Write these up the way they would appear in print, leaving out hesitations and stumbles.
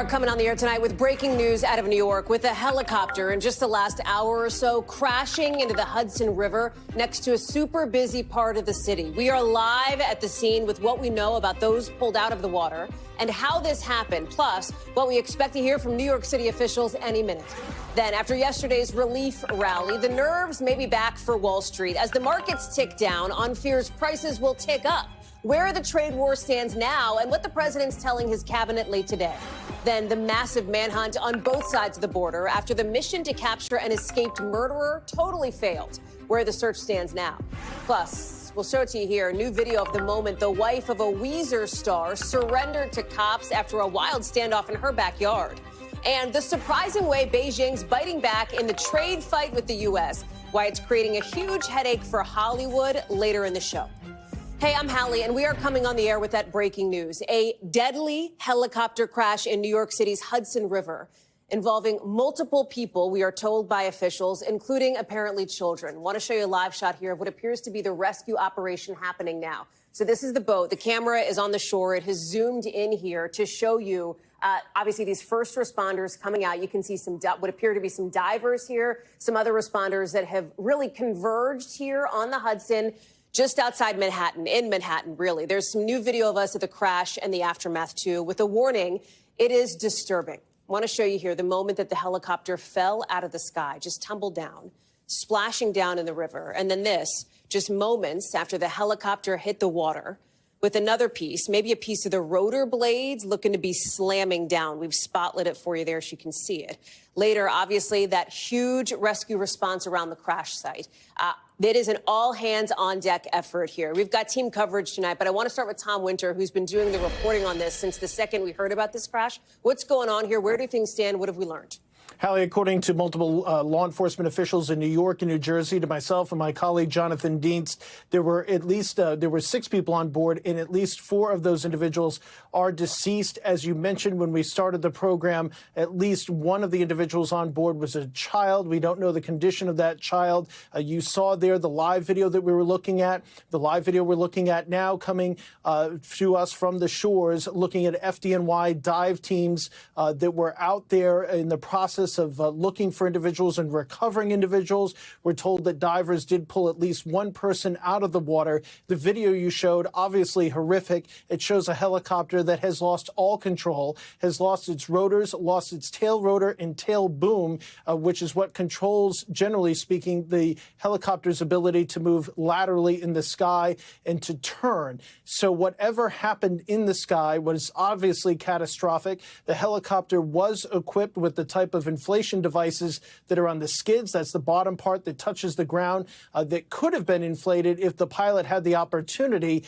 are coming on the air tonight with breaking news out of New York, with a helicopter in just the last hour or so crashing into the Hudson River next to a super busy part of the city. We are live at the scene with what we know about those pulled out of the water and how this happened, plus what we expect to hear from New York City officials any minute. Then, after yesterday's relief rally, the nerves may be back for Wall Street. As the markets tick down on fears prices will tick up, where the trade war stands now and what the president's telling his cabinet late today. Then the massive manhunt on both sides of the border after the mission to capture an escaped murderer totally failed, where the search stands now. Plus, we'll show it to you here, a new video of the moment the wife of a Weezer star surrendered to cops after a wild standoff in her backyard. And the surprising way Beijing's biting back in the trade fight with the U.S., why it's creating a huge headache for Hollywood later in the show. Hey, I'm Hallie, and we are coming on the air with that breaking news. A deadly helicopter crash in New York City's Hudson River involving multiple people, we are told by officials, including apparently children. Want to show you a live shot here of what appears to be the rescue operation happening now. So this is the boat. The camera is on the shore. It has zoomed in here to show you, obviously, these first responders coming out. You can see some what appear to be some divers here, some other responders that have really converged here on the Hudson, just outside Manhattan, in Manhattan, really. There's some new video of us at the crash and the aftermath, too, with a warning. It is disturbing. I want to show you here the moment that the helicopter fell out of the sky, just tumbled down, splashing down in the river. And then this, just moments after the helicopter hit the water, with another piece, maybe a piece of the rotor blades looking to be slamming down. We've spotlit it for you there so you can see it. Later, obviously, that huge rescue response around the crash site. It is an all-hands-on-deck effort here. We've got team coverage tonight, but I want to start with Tom Winter, who's been doing the reporting on this since the second we heard about this crash. What's going on here? Where do things stand? What have we learned? Hallie, according to multiple law enforcement officials in New York and New Jersey, to myself and my colleague Jonathan Dienst, there were at least 6 people on board, and at least 4 of those individuals are deceased. As you mentioned when we started the program, at least one of the individuals on board was a child. We don't know the condition of that child. You saw there the live video that we were looking at. The live video we're looking at now coming to us from the shores, looking at FDNY dive teams that were out there in the process of looking for individuals and recovering individuals. We're told that divers did pull at least one person out of the water. The video you showed, obviously horrific. It shows a helicopter that has lost all control, has lost its rotors, lost its tail rotor and tail boom, which is what controls, generally speaking, the helicopter's ability to move laterally in the sky and to turn. So whatever happened in the sky was obviously catastrophic. The helicopter was equipped with the type of inflation devices that are on the skids. That's the bottom part that touches the ground that could have been inflated if the pilot had the opportunity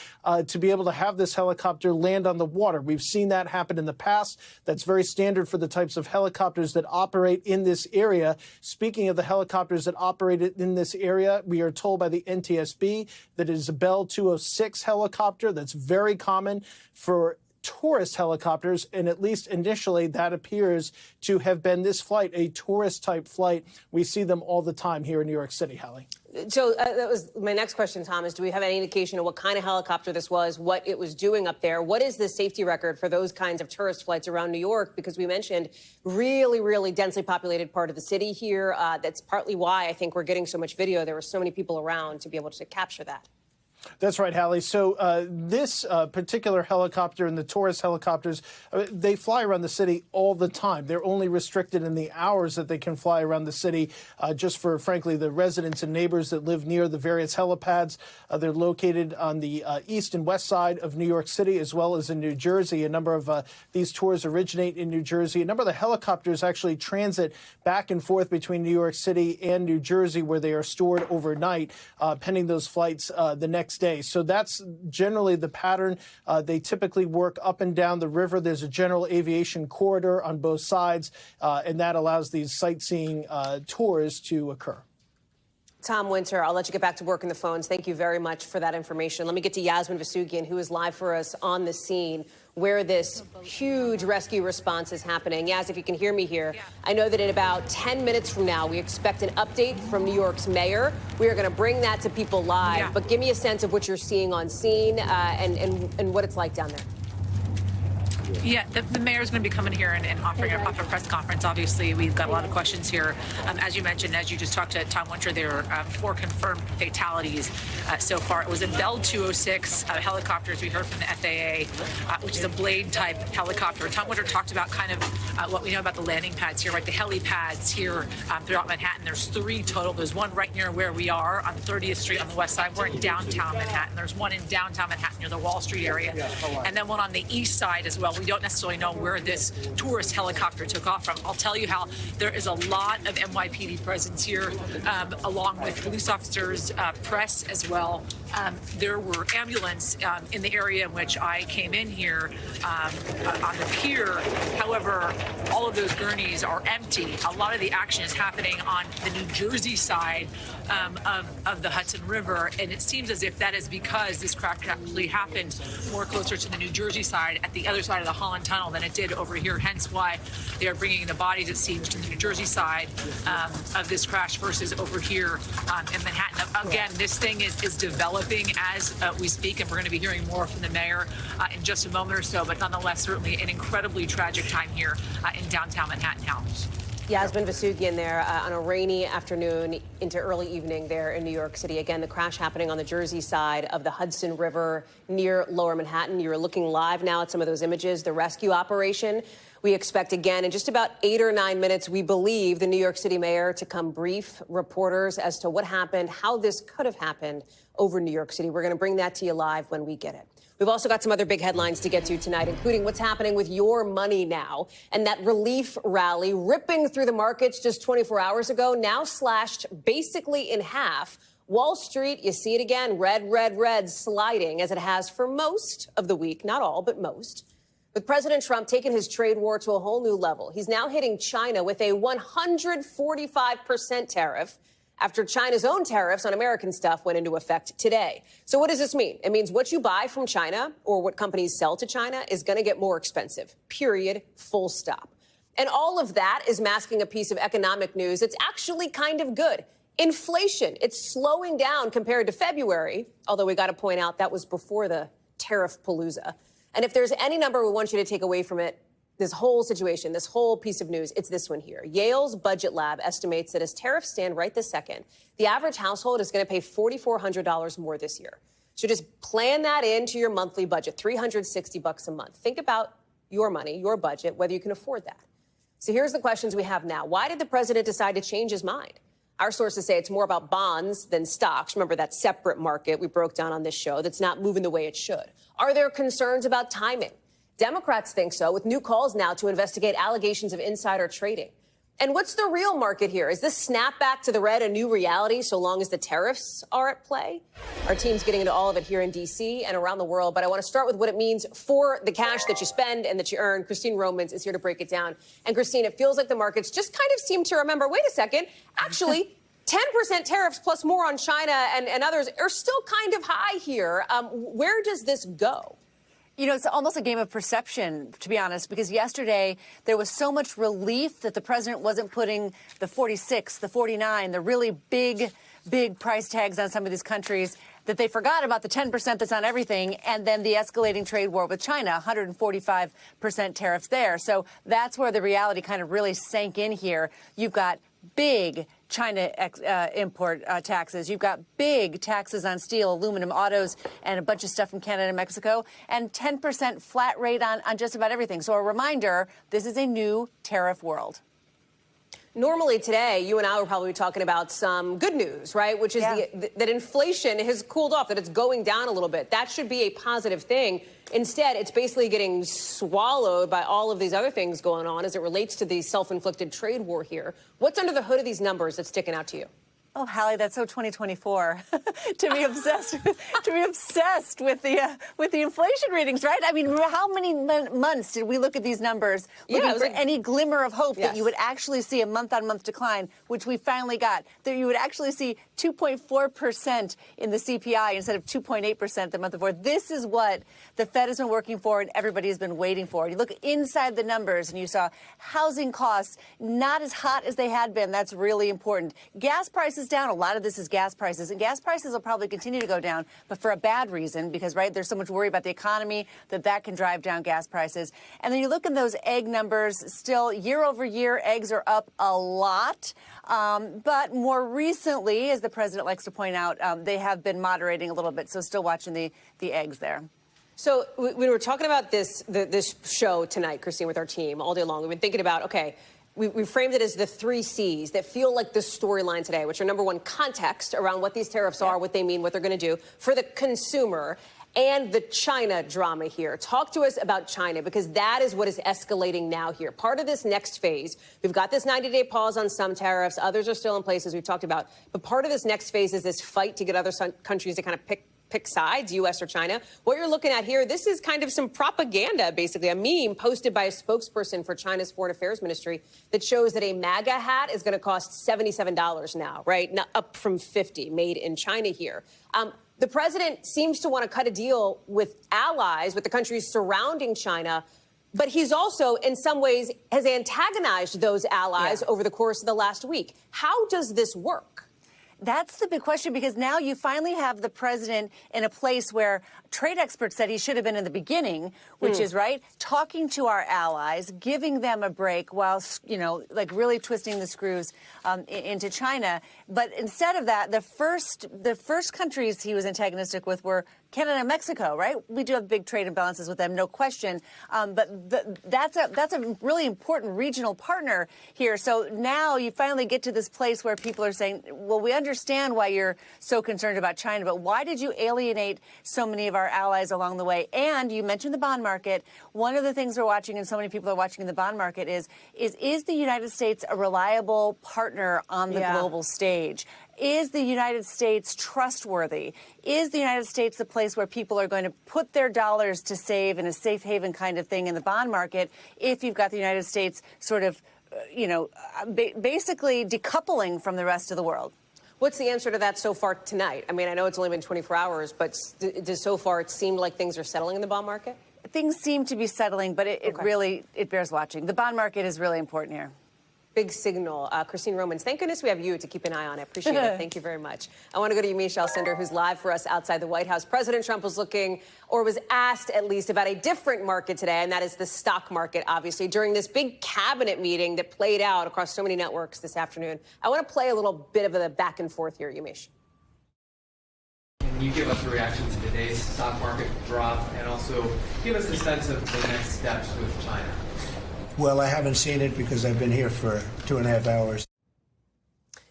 to be able to have this helicopter land on the water. We've seen that happen in the past. That's very standard for the types of helicopters that operate in this area. Speaking of the helicopters that operated in this area, we are told by the NTSB that it is a Bell 206 helicopter. That's very common for tourist helicopters, and at least initially that appears to have been this flight, a tourist-type flight. We see them all the time here in New York City, Hallie. So that was my next question, Tom, is do we have any indication of what kind of helicopter this was, what it was doing up there? What is the safety record for those kinds of tourist flights around New York? Because we mentioned really, really densely populated part of the city here. That's partly why I think we're getting so much video. There were so many people around to be able to capture that. That's right, Hallie. So this particular helicopter and the tourist helicopters, they fly around the city all the time. They're only restricted in the hours that they can fly around the city just for, frankly, the residents and neighbors that live near the various helipads. They're located on the east and west side of New York City, as well as in New Jersey. A number of these tours originate in New Jersey. A number of the helicopters actually transit back and forth between New York City and New Jersey, where they are stored overnight, pending those flights the next day. So that's generally the pattern. They typically work up and down the river. There's a general aviation corridor on both sides, and that allows these sightseeing tours to occur. Tom Winter, I'll let you get back to work in the phones. Thank you very much for that information. Let me get to Yasmin Vasugian, who is live for us on the scene where this huge rescue response is happening. Yas, if you can hear me here, I know that in about 10 minutes from now, we expect an update from New York's mayor. We are going to bring that to people live, but give me a sense of what you're seeing on scene and what it's like down there. Yeah, the mayor's going to be coming here and offering a press conference. Obviously, we've got a lot of questions here. As you mentioned, as you just talked to Tom Winter, there are 4 confirmed fatalities so far. It was a Bell 206 helicopter, as we heard from the FAA, which is a blade-type helicopter. Tom Winter talked about kind of what we know about the landing pads here, right? The helipads here throughout Manhattan. There's 3 total. There's one right near where we are on 30th Street on the west side. We're in downtown Manhattan. There's one in downtown Manhattan near the Wall Street area, and then one on the east side as well. We don't necessarily know where this tourist helicopter took off from. I'll tell you how there is a lot of NYPD presence here, along with police officers, press as well. There were ambulance in the area in which I came in here on the pier. However, all of those gurneys are empty. A lot of the action is happening on the New Jersey side of the Hudson River, and it seems as if that is because this crash actually happened more closer to the New Jersey side at the other side of the Holland Tunnel than it did over here, hence why they are bringing the bodies, it seems, to the New Jersey side of this crash versus over here in Manhattan. Again, this thing is developing as we speak, and we're going to be hearing more from the mayor in just a moment or so, but nonetheless, certainly an incredibly tragic time here in downtown Manhattan. Yasmin Vasugian there on a rainy afternoon into early evening there in New York City. Again, the crash happening on the Jersey side of the Hudson River near Lower Manhattan. You're looking live now at some of those images. The rescue operation we expect again in just about 8 or 9 minutes. We believe the New York City mayor to come brief reporters as to what happened, how this could have happened over New York City. We're going to bring that to you live when we get it. We've also got some other big headlines to get to tonight, including what's happening with your money now and that relief rally ripping through the markets just 24 hours ago, now slashed basically in half. Wall Street, you see it again, red, red, red, sliding as it has for most of the week, not all, but most. With President Trump taking his trade war to a whole new level, he's now hitting China with a 145% tariff after China's own tariffs on American stuff went into effect today. So what does this mean? It means what you buy from China or what companies sell to China is going to get more expensive, period, full stop. And all of that is masking a piece of economic news that's actually kind of good. Inflation, it's slowing down compared to February, although we got to point out that was before the tariff palooza. And if there's any number we want you to take away from it, this whole situation, this whole piece of news, it's this one here. Yale's budget lab estimates that as tariffs stand right this second, the average household is going to pay $4,400 more this year. So just plan that into your monthly budget, $360 a month. Think about your money, your budget, whether you can afford that. So here's the questions we have now. Why did the president decide to change his mind? Our sources say it's more about bonds than stocks. Remember that separate market we broke down on this show that's not moving the way it should. Are there concerns about timing? Democrats think so, with new calls now to investigate allegations of insider trading. And what's the real market here? Is this snapback to the red a new reality so long as the tariffs are at play? Our team's getting into all of it here in D.C. and around the world, but I want to start with what it means for the cash that you spend and that you earn. Christine Romans is here to break it down. And Christine, it feels like the markets just kind of seem to remember, wait a second, actually 10% tariffs plus more on China and others are still kind of high here. Where does this go? You know, it's almost a game of perception, to be honest, because yesterday there was so much relief that the president wasn't putting the 46, the 49, the really big price tags on some of these countries that they forgot about the 10% that's on everything, and then the escalating trade war with China, 145% tariffs there. So that's where the reality kind of really sank in here. You've got big China import taxes. You've got big taxes on steel, aluminum, autos, and a bunch of stuff from Canada and Mexico, and 10% flat rate on just about everything. So a reminder, this is a new tariff world. Normally today, you and I were probably talking about some good news, right? Which is that inflation has cooled off, that it's going down a little bit. That should be a positive thing. Instead, it's basically getting swallowed by all of these other things going on as it relates to the self-inflicted trade war here. What's under the hood of these numbers that's sticking out to you? Oh, Hallie, that's so 2024 to be obsessed with the inflation readings, right? I mean, how many months did we look at these numbers looking for any glimmer of hope that you would actually see a month-on-month decline, which we finally got, that you would actually see 2.4% in the CPI instead of 2.8% the month before. This is what the Fed has been working for and everybody has been waiting for. You look inside the numbers and you saw housing costs not as hot as they had been. That's really important. Gas prices prices down. A lot of this is gas prices, and gas prices will probably continue to go down, but for a bad reason, because, right, there's so much worry about the economy that can drive down gas prices. And then you look at those egg numbers, still year over year, eggs are up a lot. But more recently, as the president likes to point out, they have been moderating a little bit. So still watching the eggs there. So we were talking about this show tonight, Christine, with our team all day long. We've been thinking about, okay, we framed it as the 3 C's that feel like the storyline today, which are, number one, context around what these tariffs are, what they mean, what they're going to do for the consumer, and the China drama here. Talk to us about China, because that is what is escalating now here. Part of this next phase, we've got this 90-day pause on some tariffs. Others are still in place, as we've talked about. But part of this next phase is this fight to get other countries to kind of pick sides, U.S. or China. What you're looking at here, this is kind of some propaganda, basically, a meme posted by a spokesperson for China's Foreign Affairs Ministry that shows that a MAGA hat is going to cost $77 now, right? Now, up from $50, made in China here. The president seems to want to cut a deal with allies, with the countries surrounding China, but he's also, in some ways, has antagonized those allies over the course of the last week. How does this work? That's the big question, because now you finally have the president in a place where trade experts said he should have been in the beginning, which is, right, talking to our allies, giving them a break while, you know, like really twisting the screws into China. But instead of that, the first countries he was antagonistic with were Canada and Mexico, right? We do have big trade imbalances with them, no question. But that's a really important regional partner here. So now you finally get to this place where people are saying, well, we understand why you're so concerned about China, but why did you alienate so many of our allies along the way? And you mentioned the bond market. One of the things we're watching, and so many people are watching in the bond market, is the United States a reliable partner on the global stage? Is the United States trustworthy? Is the United States the place where people are going to put their dollars to save in a safe haven kind of thing in the bond market if you've got the United States sort of, basically decoupling from the rest of the world? What's the answer to that so far tonight? I mean, I know it's only been 24 hours, but does so far it seem like things are settling in the bond market? Things seem to be settling, but it really bears watching. The bond market is really important here. Big signal. Christine Romans, thank goodness we have you to keep an eye on it. Appreciate it. Thank you very much. I want to go to Yamiche Alcindor, who's live for us outside the White House. President Trump was looking, or was asked at least, about a different market today, and that is the stock market, obviously, during this big cabinet meeting that played out across so many networks this afternoon. I want to play a little bit of a back and forth here, Yamiche. Can you give us a reaction to today's stock market drop, and also give us a sense of the next steps with China? Well, I haven't seen it because I've been here for 2.5 hours.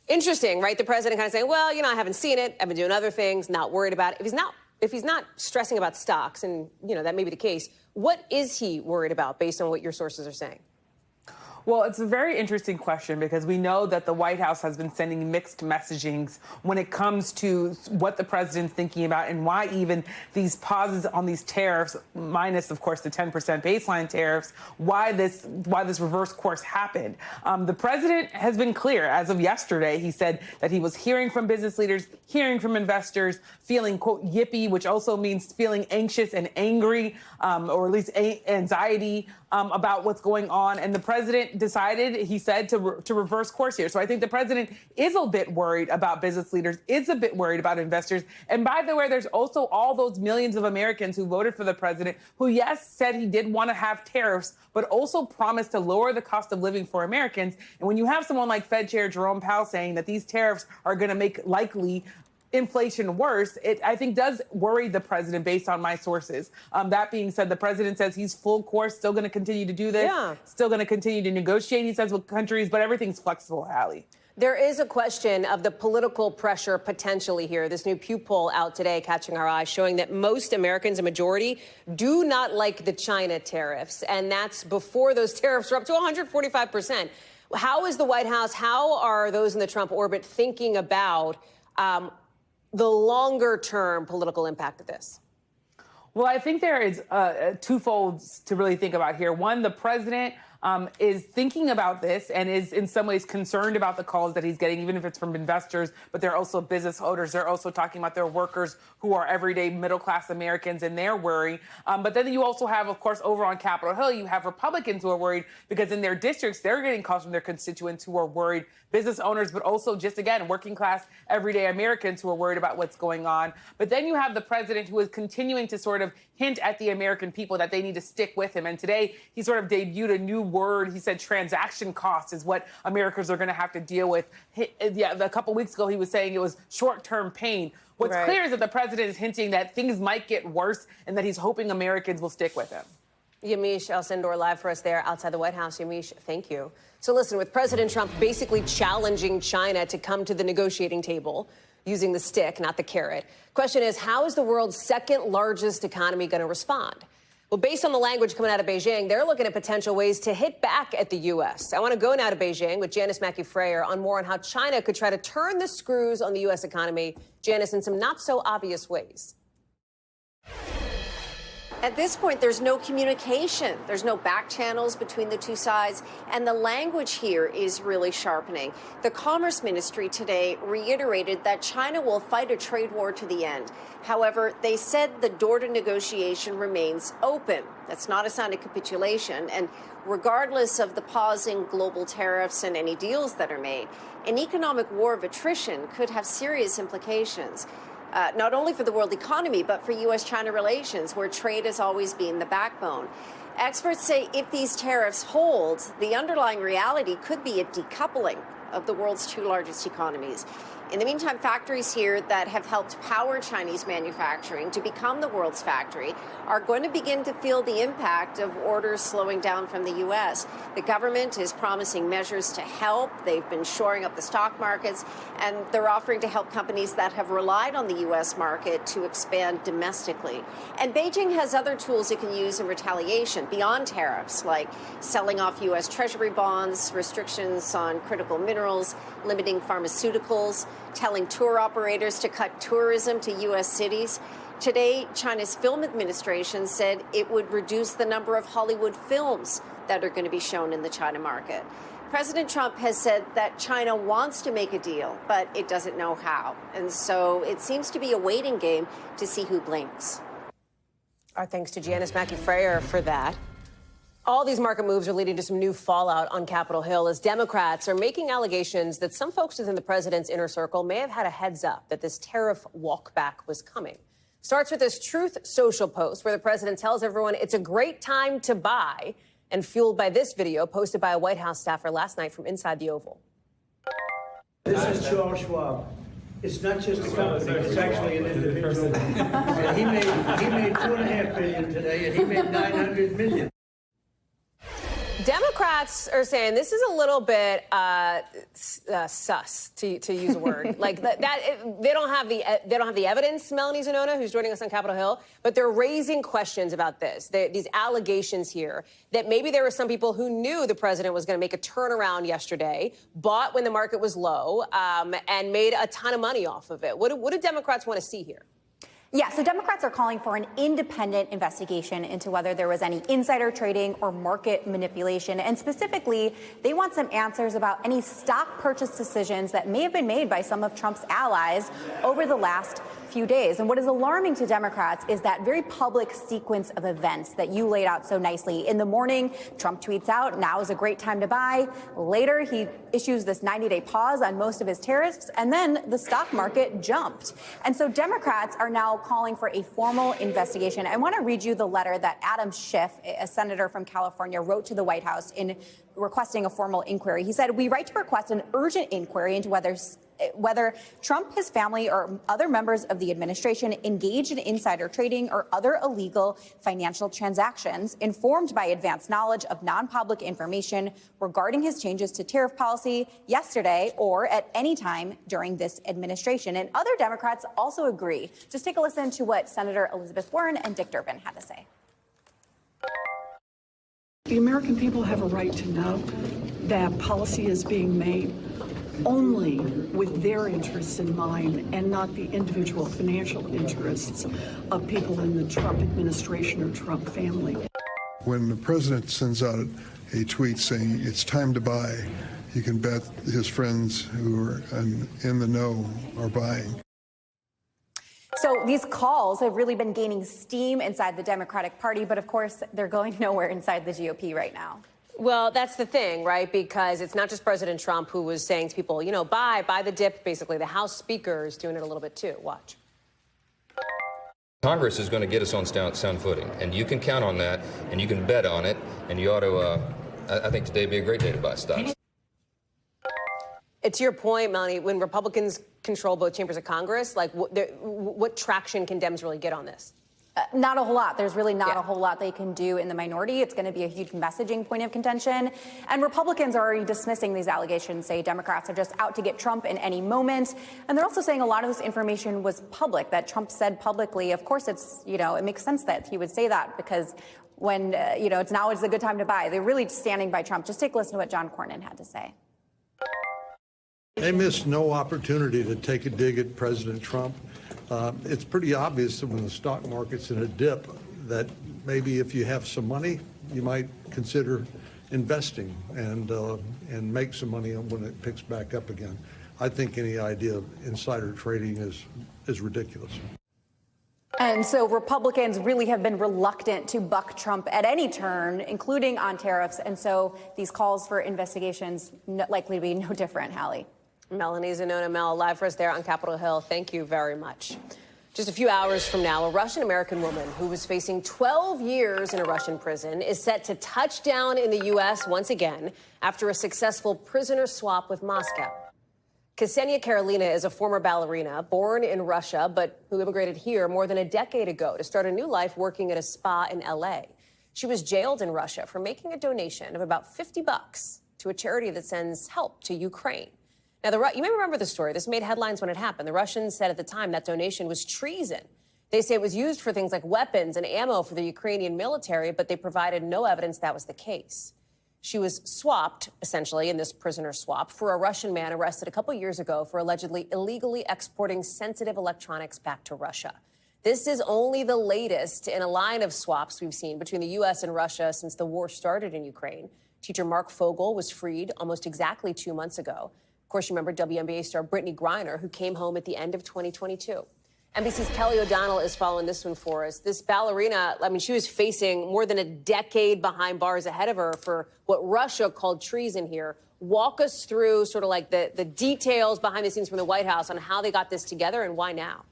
Interesting, right? The president kind of saying, well, I haven't seen it. I've been doing other things, not worried about it. If he's not stressing about stocks, and, that may be the case, what is he worried about based on what your sources are saying? Well, it's a very interesting question, because we know that the White House has been sending mixed messagings when it comes to what the president's thinking about, and why even these pauses on these tariffs, minus, of course, the 10% baseline tariffs, why this reverse course happened. The president has been clear. As of yesterday, he said that he was hearing from business leaders, hearing from investors, feeling, quote, yippy, which also means feeling anxious and angry, or at least anxiety about what's going on. And the president decided, he said, to reverse course here. So I think the president is a bit worried about business leaders, is a bit worried about investors. And by the way, there's also all those millions of Americans who voted for the president who, yes, said he did want to have tariffs, but also promised to lower the cost of living for Americans. And when you have someone like Fed Chair Jerome Powell saying that these tariffs are going to make likely inflation worse, it, I think, does worry the president based on my sources. That being said, the president says he's full course, still going to continue to do this, still going to continue to negotiate, he says, with countries, but everything's flexible, Hallie. There is a question of the political pressure potentially here. This new Pew poll out today, catching our eye, showing that most Americans, a majority, do not like the China tariffs. And that's before those tariffs are up to 145%. How is the White House, how are those in the Trump orbit thinking about the longer-term political impact of this? Well, I think there is twofold to really think about here. One, the president is thinking about this and is in some ways concerned about the calls that he's getting, even if it's from investors, but they're also business owners. They're also talking about their workers who are everyday middle-class Americans and their worry. But then you also have, of course, over on Capitol Hill, you have Republicans who are worried because in their districts, they're getting calls from their constituents who are worried, business owners, but also just, again, working class, everyday Americans who are worried about what's going on. But then you have the president who is continuing to sort of hint at the American people that they need to stick with him. And today he sort of debuted a new word. He said transaction costs is what Americans are going to have to deal with. A couple weeks ago, he was saying it was short-term pain. What's clear is that the president is hinting that things might get worse and that he's hoping Americans will stick with him. Yamiche Alcindor live for us there outside the White House. Yamiche, thank you. So listen, with President Trump basically challenging China to come to the negotiating table using the stick, not the carrot, question is, how is the world's second largest economy going to respond? Well, based on the language coming out of Beijing, they're looking at potential ways to hit back at the U.S. I want to go now to Beijing with Janice Mackey-Frayer on more on how China could try to turn the screws on the U.S. economy, Janice, in some not so obvious ways. At this point, there's no communication. There's no back channels between the two sides, and the language here is really sharpening. The Commerce Ministry today reiterated that China will fight a trade war to the end. However, they said the door to negotiation remains open. That's not a sign of capitulation, and regardless of the pausing global tariffs and any deals that are made, an economic war of attrition could have serious implications. Not only for the world economy, but for U.S.-China relations, where trade has always been the backbone. Experts say if these tariffs hold, the underlying reality could be a decoupling of the world's two largest economies. In the meantime, factories here that have helped power Chinese manufacturing to become the world's factory are going to begin to feel the impact of orders slowing down from the U.S. The government is promising measures to help. They've been shoring up the stock markets, and they're offering to help companies that have relied on the U.S. market to expand domestically. And Beijing has other tools it can use in retaliation beyond tariffs, like selling off U.S. Treasury bonds, restrictions on critical minerals, limiting pharmaceuticals, telling tour operators to cut tourism to U.S. cities. Today, China's film administration said it would reduce the number of Hollywood films that are going to be shown in the China market. President Trump has said that China wants to make a deal, but it doesn't know how. And so it seems to be a waiting game to see who blinks. Our thanks to Janice Mackey-Frayer for that. All these market moves are leading to some new fallout on Capitol Hill as Democrats are making allegations that some folks within the president's inner circle may have had a heads up that this tariff walkback was coming. Starts with this Truth Social post where the president tells everyone it's a great time to buy, and fueled by this video posted by a White House staffer last night from inside the Oval. This is Charles Schwab. It's not just a company, it's actually an individual. And he made $2.5 billion today, and he made $900 million. Democrats are saying this is a little bit sus, to use a word. Like that they don't have the evidence. Melanie Zanona, who's joining us on Capitol Hill, but they're raising questions about this. These allegations here that maybe there were some people who knew the president was going to make a turnaround yesterday, bought when the market was low, and made a ton of money off of it. What do Democrats want to see here? Yeah, so Democrats are calling for an independent investigation into whether there was any insider trading or market manipulation. And specifically, they want some answers about any stock purchase decisions that may have been made by some of Trump's allies over the last few days. And what is alarming to Democrats is that very public sequence of events that you laid out so nicely. In the morning, Trump tweets out, now is a great time to buy. Later, he issues this 90-day pause on most of his tariffs, and then the stock market jumped. And so Democrats are now calling for a formal investigation. I want to read you the letter that Adam Schiff, a senator from California, wrote to the White House in requesting a formal inquiry. He said, "We write to request an urgent inquiry into whether Trump, his family, or other members of the administration engaged in insider trading or other illegal financial transactions informed by advanced knowledge of non-public information regarding his changes to tariff policy yesterday or at any time during this administration." And other Democrats also agree. Just take a listen to what Senator Elizabeth Warren and Dick Durbin had to say. The American people have a right to know that policy is being made only with their interests in mind and not the individual financial interests of people in the Trump administration or Trump family. When the president sends out a tweet saying, "It's time to buy." You can bet his friends who are in the know are buying. So these calls have really been gaining steam inside the Democratic Party, but of course, they're going nowhere inside the GOP right now. Well, that's the thing, right? Because it's not just President Trump who was saying to people, you know, buy the dip. Basically, the House Speaker is doing it a little bit too. Watch. Congress is going to get us on sound footing, and you can count on that, and you can bet on it, and you ought to, I think today would be a great day to buy stocks. It's your point, Melanie, when Republicans control both chambers of Congress, like what traction can Dems really get on this? Not a whole lot. There's really not a whole lot they can do in the minority. It's going to be a huge messaging point of contention. And Republicans are already dismissing these allegations, say Democrats are just out to get Trump in any moment. And they're also saying a lot of this information was public, that Trump said publicly. Of course, it's, you know, it makes sense that he would say that because when, you know, it's a good time to buy. They're really standing by Trump. Just take a listen to what John Cornyn had to say. They missed no opportunity to take a dig at President Trump. It's pretty obvious that when the stock market's in a dip, that maybe if you have some money, you might consider investing and make some money when it picks back up again. I think any idea of insider trading is ridiculous. And so Republicans really have been reluctant to buck Trump at any turn, including on tariffs. And so these calls for investigations likely to be no different, Hallie. Melanie Zanona, Mel, live for us there on Capitol Hill. Thank you very much. Just a few hours from now, a Russian-American woman who was facing 12 years in a Russian prison is set to touch down in the U.S. once again after a successful prisoner swap with Moscow. Ksenia Karolina is a former ballerina born in Russia, but who immigrated here more than a decade ago to start a new life working at a spa in L.A. She was jailed in Russia for making a donation of about $50 to a charity that sends help to Ukraine. Now, you may remember the story. This made headlines when it happened. The Russians said at the time that donation was treason. They say it was used for things like weapons and ammo for the Ukrainian military, but they provided no evidence that was the case. She was swapped, essentially, in this prisoner swap for a Russian man arrested a couple years ago for allegedly illegally exporting sensitive electronics back to Russia. This is only the latest in a line of swaps we've seen between the U.S. and Russia since the war started in Ukraine. Teacher Mark Fogel was freed almost exactly 2 months ago. Of course, you remember WNBA star Brittany Griner, who came home at the end of 2022. NBC's Kelly O'Donnell is following this one for us. This ballerina, I mean, she was facing more than a decade behind bars ahead of her for what Russia called treason here. Walk us through sort of like the details behind the scenes from the White House on how they got this together and why now.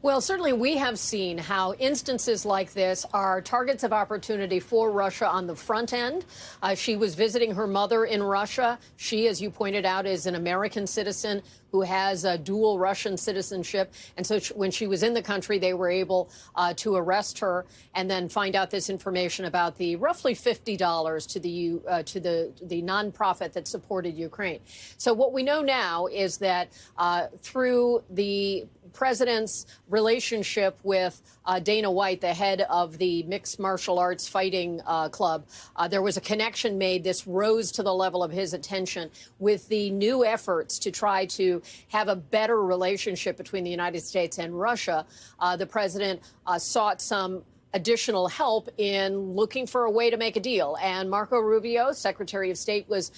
Well, certainly we have seen how instances like this are targets of opportunity for Russia on the front end. She was visiting her mother in Russia. She, as you pointed out, is an American citizen who has a dual Russian citizenship. And so when she was in the country, they were able to arrest her and then find out this information about the roughly $50 to the nonprofit that supported Ukraine. So what we know now is that through the president's relationship with Dana White, the head of the mixed martial arts fighting club, there was a connection made. This rose to the level of his attention with the new efforts to try to have a better relationship between the United States and Russia. The president sought some additional help in looking for a way to make a deal. And Marco Rubio, Secretary of State, was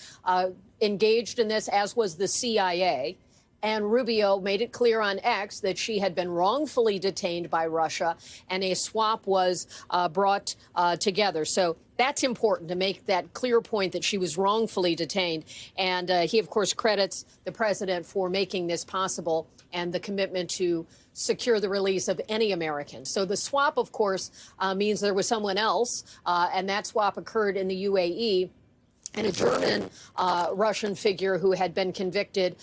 engaged in this, as was the CIA. And Rubio made it clear on X that she had been wrongfully detained by Russia, and a swap was brought together. So that's important to make that clear point that she was wrongfully detained. And he, of course, credits the president for making this possible and the commitment to secure the release of any American. So the swap, of course, means there was someone else, and that swap occurred in the UAE. And a German Russian figure who had been convicted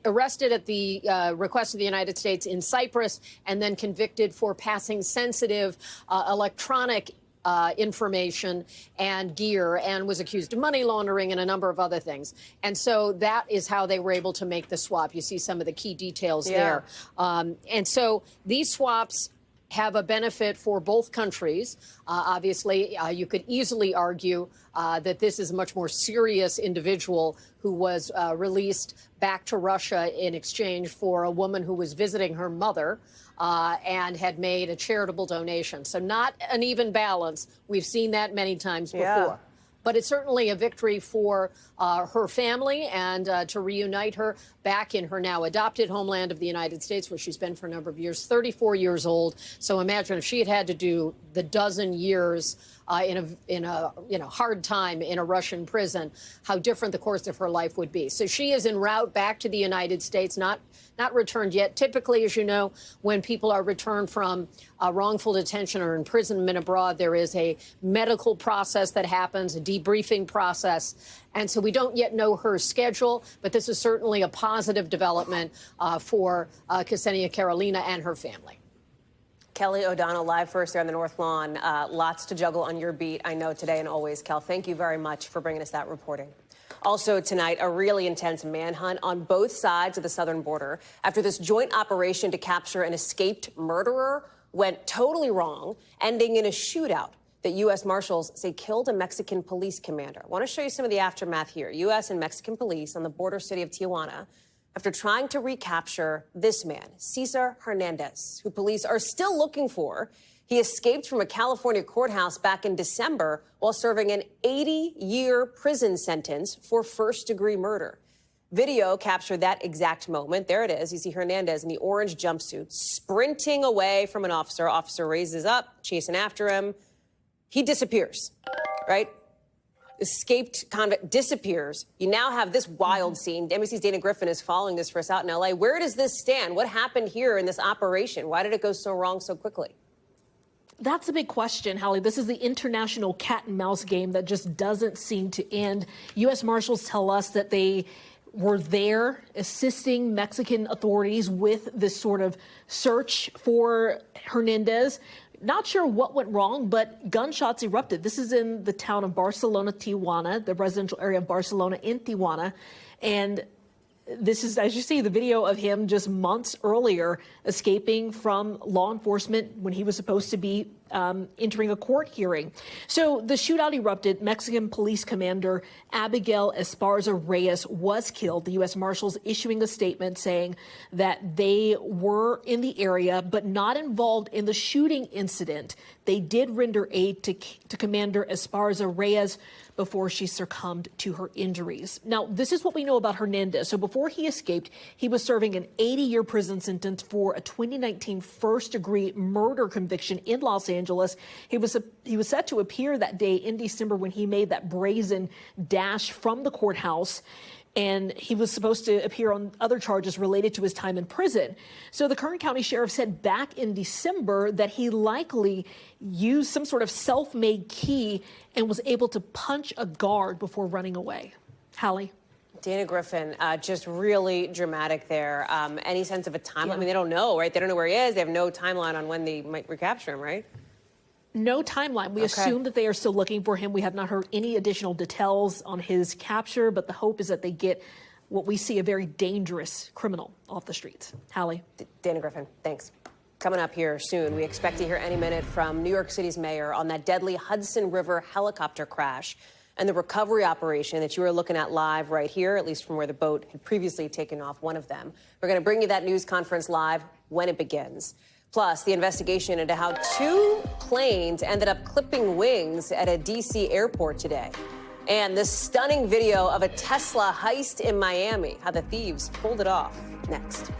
arrested at the request of the United States in Cyprus and then convicted for passing sensitive electronic information and gear and was accused of money laundering and a number of other things. And so that is how they were able to make the swap. You see some of the key details there. And so these swaps have a benefit for both countries. Obviously, you could easily argue that this is a much more serious individual who was released back to Russia in exchange for a woman who was visiting her mother and had made a charitable donation. So not an even balance. We've seen that many times before. But it's certainly a victory for her family and to reunite her back in her now adopted homeland of the United States, where she's been for a number of years, 34 years old. So imagine if she had had to do the dozen years in a hard time in a Russian prison, how different the course of her life would be. So she is en route back to the United States, not returned yet. Typically, as you know, when people are returned from wrongful detention or imprisonment abroad, there is a medical process that happens, a debriefing process. And so we don't yet know her schedule, but this is certainly a positive development for Ksenia Karolina and her family. Kelly O'Donnell, live first there on the North Lawn. Lots to juggle on your beat, I know, today and always. Kel, thank you very much for bringing us that reporting. Also tonight, a really intense manhunt on both sides of the southern border after this joint operation to capture an escaped murderer went totally wrong, ending in a shootout that U.S. Marshals say killed a Mexican police commander. I want to show you some of the aftermath here. U.S. and Mexican police on the border city of Tijuana after trying to recapture this man, Cesar Hernandez, who police are still looking for. He escaped from a California courthouse back in December while serving an 80-year prison sentence for first-degree murder. Video captured that exact moment. There it is. You see Hernandez in the orange jumpsuit sprinting away from an officer. Officer raises up, chasing after him. He disappears, right? Escaped convict disappears. You now have this wild scene. NBC's Dana Griffin is following this for us out in L.A. Where does this stand? What happened here in this operation? Why did it go so wrong so quickly? That's a big question, Hallie. This is the international cat and mouse game that just doesn't seem to end. U.S. Marshals tell us that they were there assisting Mexican authorities with this sort of search for Hernandez. Not sure what went wrong, but gunshots erupted. This is in the town of Barcelona, Tijuana, the residential area of Barcelona in Tijuana. And this is, as you see, the video of him just months earlier escaping from law enforcement when he was supposed to be entering a court hearing. So the shootout erupted. Mexican police commander Abigail Esparza Reyes was killed. The U.S. Marshals issuing a statement saying that they were in the area but not involved in the shooting incident. They did render aid to Commander Esparza Reyes before she succumbed to her injuries. Now, this is what we know about Hernandez. So before he escaped, he was serving an 80-year prison sentence for a 2019 first-degree murder conviction in Los Angeles. He was set to appear that day in December when he made that brazen dash from the courthouse, and he was supposed to appear on other charges related to his time in prison. So the Kern County Sheriff said back in December that he likely used some sort of self-made key and was able to punch a guard before running away. Hallie? Dana Griffin, just really dramatic there. Any sense of a timeline? Yeah. I mean, they don't know, right? They don't know where he is. They have no timeline on when they might recapture him, right? No timeline. We assume that they are still looking for him. We have not heard any additional details on his capture, but the hope is that they get what we see a very dangerous criminal off the streets. Hallie? Dana Griffin, thanks. Coming up here soon, we expect to hear any minute from New York City's mayor on that deadly Hudson River helicopter crash and the recovery operation that you are looking at live right here, at least from where the boat had previously taken off, one of them. We're going to bring you that news conference live when it begins. Plus, the investigation into how 2 planes ended up clipping wings at a D.C. airport today. And this stunning video of a Tesla heist in Miami, how the thieves pulled it off. Next.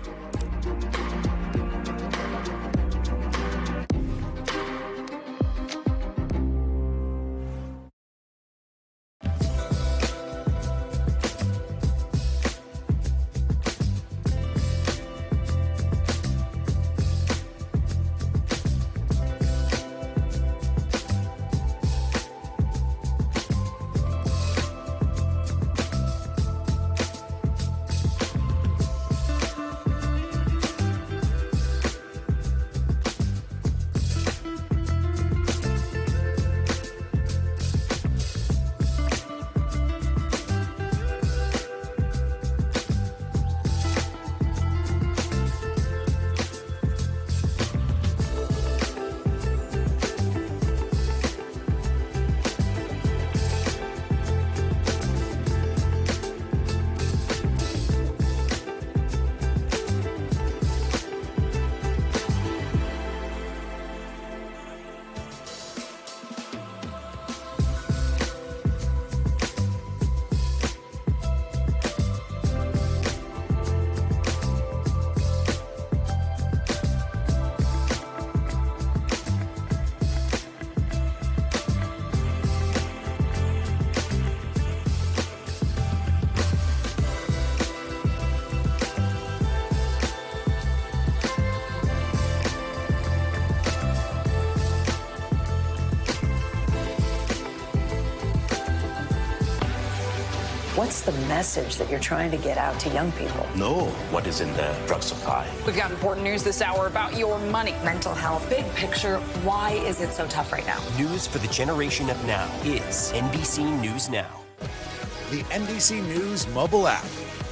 What's the message that you're trying to get out to young people? Know what is in the drug supply. We've got important news this hour about your money. Mental health, big picture, why is it so tough right now? News for the generation of now is NBC News Now. The NBC News mobile app.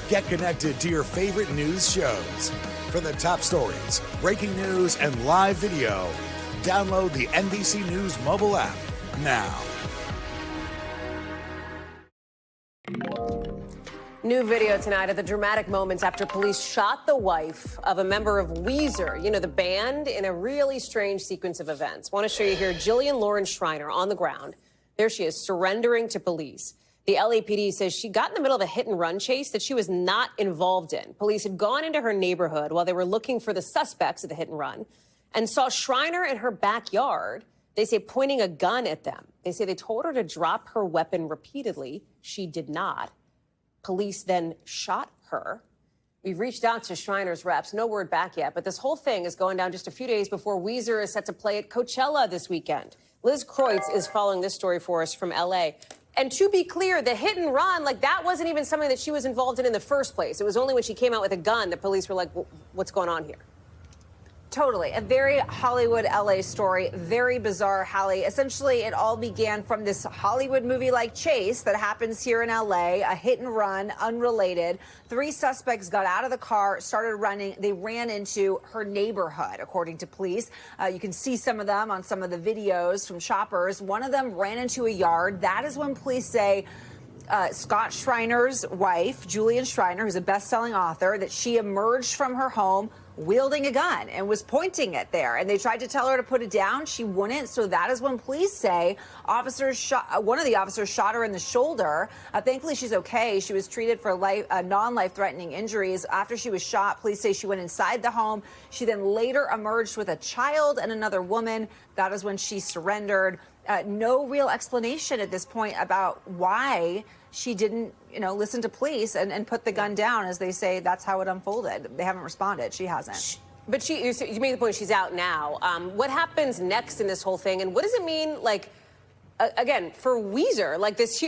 Get connected to your favorite news shows. For the top stories, breaking news, and live video, download the NBC News mobile app now. New video tonight of the dramatic moments after police shot the wife of a member of Weezer, you know, the band, in a really strange sequence of events. Want to show you here Jillian Lauren Schreiner on the ground. There she is, surrendering to police. The LAPD says she got in the middle of a hit-and-run chase that she was not involved in. Police had gone into her neighborhood while they were looking for the suspects of the hit-and-run and saw Schreiner in her backyard, they say, pointing a gun at them. They say they told her to drop her weapon repeatedly. She did not. Police then shot her. We've reached out to Schreiner's reps. No word back yet, but this whole thing is going down just a few days before Weezer is set to play at Coachella this weekend. Liz Kreutz is following this story for us from L.A. And to be clear, the hit and run, like, that wasn't even something that she was involved in the first place. It was only when she came out with a gun that police were like, what's going on here? Totally. A very Hollywood LA story. Very bizarre, Hallie. Essentially, it all began from this Hollywood movie-like chase that happens here in LA, a hit and run, unrelated. 3 suspects got out of the car, started running. They ran into her neighborhood, according to police. You can see some of them on some of the videos from shoppers. One of them ran into a yard. That is when police say Scott Schreiner's wife, Julian Schreiner, who's a best-selling author, that she emerged from her home wielding a gun and was pointing it there. And they tried to tell her to put it down. She wouldn't. So that is when police say one of the officers shot her in the shoulder. Thankfully, she's okay. She was treated for non-life-threatening injuries. After she was shot, police say she went inside the home. She then later emerged with a child and another woman. That is when she surrendered. No real explanation at this point about why she didn't, listen to police and put the gun down. As they say, that's how it unfolded. They haven't responded. She hasn't. But you made the point she's out now. What happens next in this whole thing? And what does it mean, like, again, for Weezer, like this,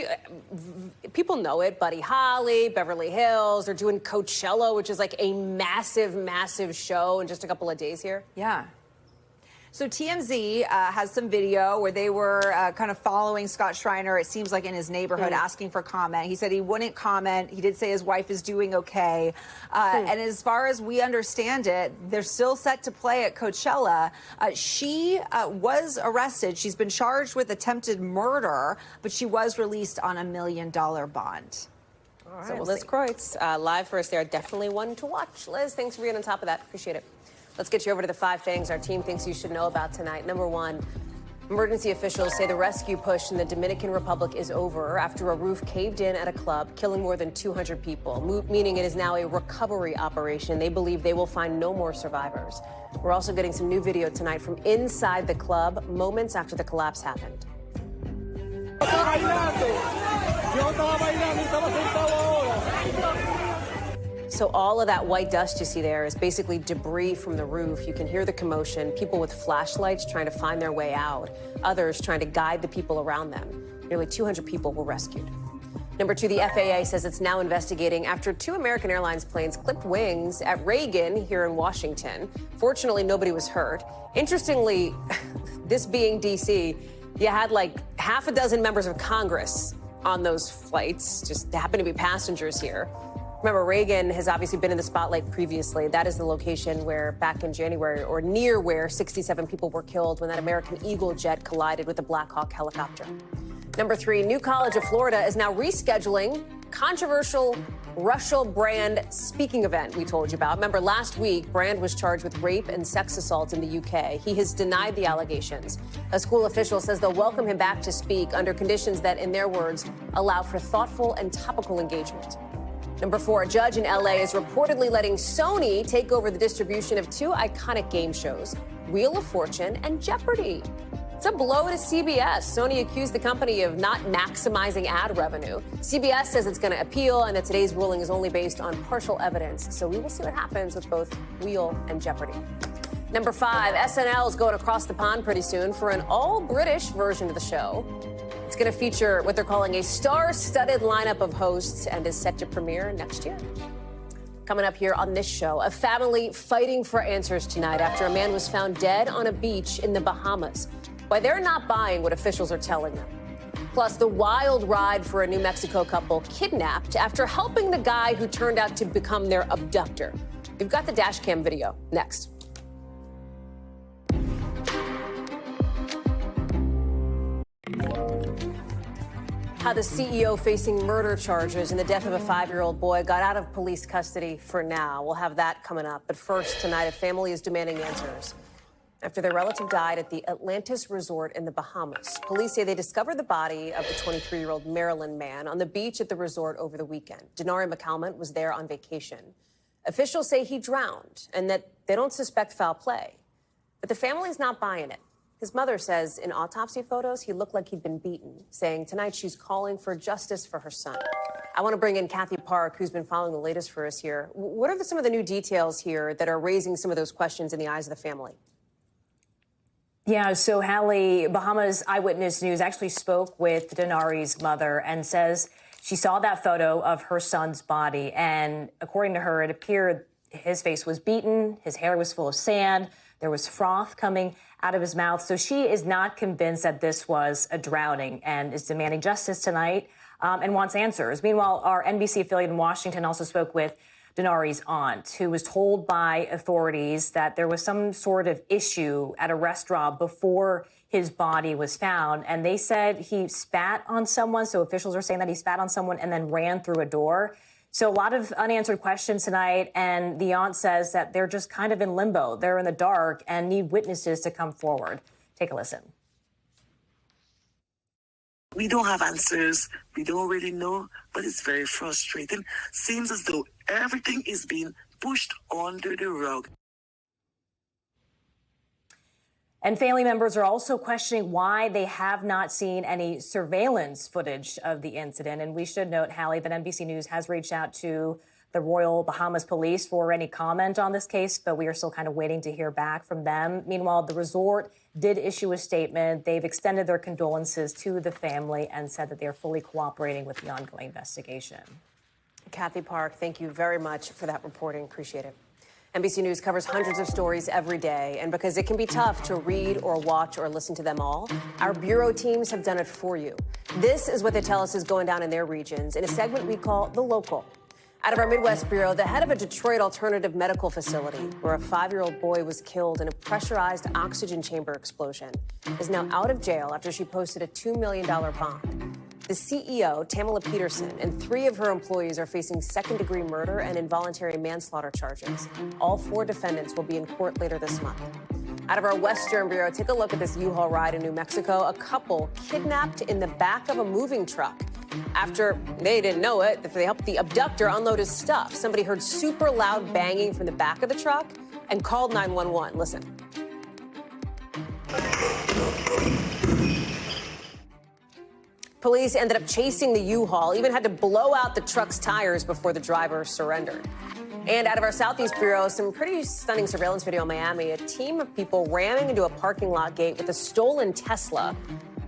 people know it, Buddy Holly, Beverly Hills, they're doing Coachella, which is like a massive, massive show in just a couple of days here. Yeah. So TMZ has some video where they were kind of following Scott Schreiner, it seems like in his neighborhood, asking for comment. He said he wouldn't comment. He did say his wife is doing okay. And as far as we understand it, they're still set to play at Coachella. She was arrested. She's been charged with attempted murder, but she was released on $1 million bond. All right, so Liz Kreutz, live for us there. Definitely one to watch. Liz, thanks for being on top of that. Appreciate it. Let's get you over to the 5 things our team thinks you should know about tonight. Number 1, emergency officials say the rescue push in the Dominican Republic is over after a roof caved in at a club, killing more than 200 people, meaning it is now a recovery operation. They believe they will find no more survivors. We're also getting some new video tonight from inside the club, moments after the collapse happened. So all of that white dust you see there is basically debris from the roof. You can hear the commotion, people with flashlights trying to find their way out, others trying to guide the people around them. Nearly 200 people were rescued. Number 2, the FAA says it's now investigating after 2 American Airlines planes clipped wings at Reagan here in Washington. Fortunately, nobody was hurt. Interestingly, this being D.C., you had like half a dozen members of Congress on those flights, just happened to be passengers here. Remember, Reagan has obviously been in the spotlight previously. That is the location where back in January, or near where 67 people were killed when that American Eagle jet collided with a Black Hawk helicopter. Number 3, New College of Florida is now rescheduling controversial Russell Brand speaking event we told you about. Remember, last week, Brand was charged with rape and sex assault in the UK. He has denied the allegations. A school official says they'll welcome him back to speak under conditions that, in their words, allow for thoughtful and topical engagement. Number 4, a judge in L.A. is reportedly letting Sony take over the distribution of 2 iconic game shows, Wheel of Fortune and Jeopardy! It's a blow to CBS. Sony accused the company of not maximizing ad revenue. CBS says it's going to appeal and that today's ruling is only based on partial evidence. So we will see what happens with both Wheel and Jeopardy! Number 5, SNL is going across the pond pretty soon for an all-British version of the show. It's going to feature what they're calling a star-studded lineup of hosts and is set to premiere next year. Coming up here on this show, a family fighting for answers tonight after a man was found dead on a beach in the Bahamas. Why they're not buying what officials are telling them. Plus, the wild ride for a New Mexico couple kidnapped after helping the guy who turned out to become their abductor. We've got the dash cam video next. How the CEO facing murder charges in the death of a 5-year-old boy got out of police custody for now. We'll have that coming up. But first, tonight, a family is demanding answers after their relative died at the Atlantis Resort in the Bahamas. Police say they discovered the body of the 23-year-old Maryland man on the beach at the resort over the weekend. Denari McCalmont was there on vacation. Officials say he drowned and that they don't suspect foul play. But the family's not buying it. His mother says in autopsy photos, he looked like he'd been beaten, saying tonight she's calling for justice for her son. I want to bring in Kathy Park, who's been following the latest for us here. What are some of the new details here that are raising some of those questions in the eyes of the family? Yeah, so Hallie, Bahamas Eyewitness News actually spoke with Denari's mother and says she saw that photo of her son's body. And according to her, it appeared his face was beaten, his hair was full of sand, there was froth coming out of his mouth. So she is not convinced that this was a drowning and is demanding justice tonight and wants answers. Meanwhile, our NBC affiliate in Washington also spoke with Denari's aunt, who was told by authorities that there was some sort of issue at a restaurant before his body was found. And they said he spat on someone. So officials are saying that he spat on someone and then ran through a door. So a lot of unanswered questions tonight, and the aunt says that they're just kind of in limbo. They're in the dark and need witnesses to come forward. Take a listen. We don't have answers. We don't really know, but it's very frustrating. Seems as though everything is being pushed under the rug. And family members are also questioning why they have not seen any surveillance footage of the incident. And we should note, Hallie, that NBC News has reached out to the Royal Bahamas Police for any comment on this case, but we are still kind of waiting to hear back from them. Meanwhile, the resort did issue a statement. They've extended their condolences to the family and said that they are fully cooperating with the ongoing investigation. Kathy Park, thank you very much for that reporting. Appreciate it. NBC News covers hundreds of stories every day, and because it can be tough to read or watch or listen to them all, our bureau teams have done it for you. This is what they tell us is going down in their regions in a segment we call The Local. Out of our Midwest bureau, the head of a Detroit alternative medical facility where a 5-year-old boy was killed in a pressurized oxygen chamber explosion is now out of jail after she posted a $2 million bond. The CEO, Tamala Peterson, and 3 of her employees are facing second-degree murder and involuntary manslaughter charges. All 4 defendants will be in court later this month. Out of our Western Bureau, take a look at this U-Haul ride in New Mexico. A couple kidnapped in the back of a moving truck. After they didn't know it, they helped the abductor unload his stuff. Somebody heard super loud banging from the back of the truck and called 911. Listen. Police ended up chasing the U-Haul, even had to blow out the truck's tires before the driver surrendered. And out of our Southeast Bureau, some pretty stunning surveillance video in Miami. A team of people ramming into a parking lot gate with a stolen Tesla.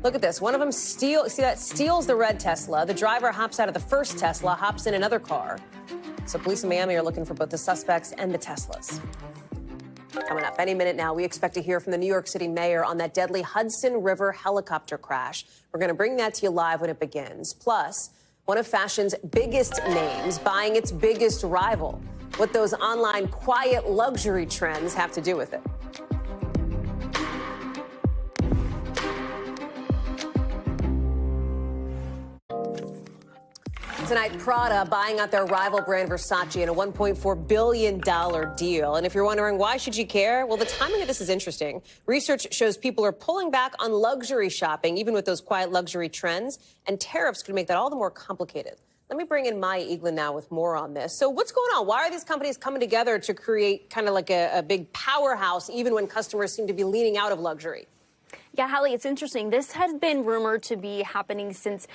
Look at this. One of them steals the red Tesla. The driver hops out of the first Tesla, hops in another car. So police in Miami are looking for both the suspects and the Teslas. Coming up any minute now, we expect to hear from the New York City mayor on that deadly Hudson River helicopter crash. We're going to bring that to you live when it begins. Plus, one of fashion's biggest names buying its biggest rival. What those online quiet luxury trends have to do with it. Tonight, Prada buying out their rival brand Versace in a $1.4 billion deal. And if you're wondering why should you care? Well, the timing of this is interesting. Research shows people are pulling back on luxury shopping, even with those quiet luxury trends, and tariffs could make that all the more complicated. Let me bring in Maya Eaglin now with more on this. So what's going on? Why are these companies coming together to create kind of like a big powerhouse, even when customers seem to be leaning out of luxury? Yeah, Hallie, it's interesting. This has been rumored to be happening since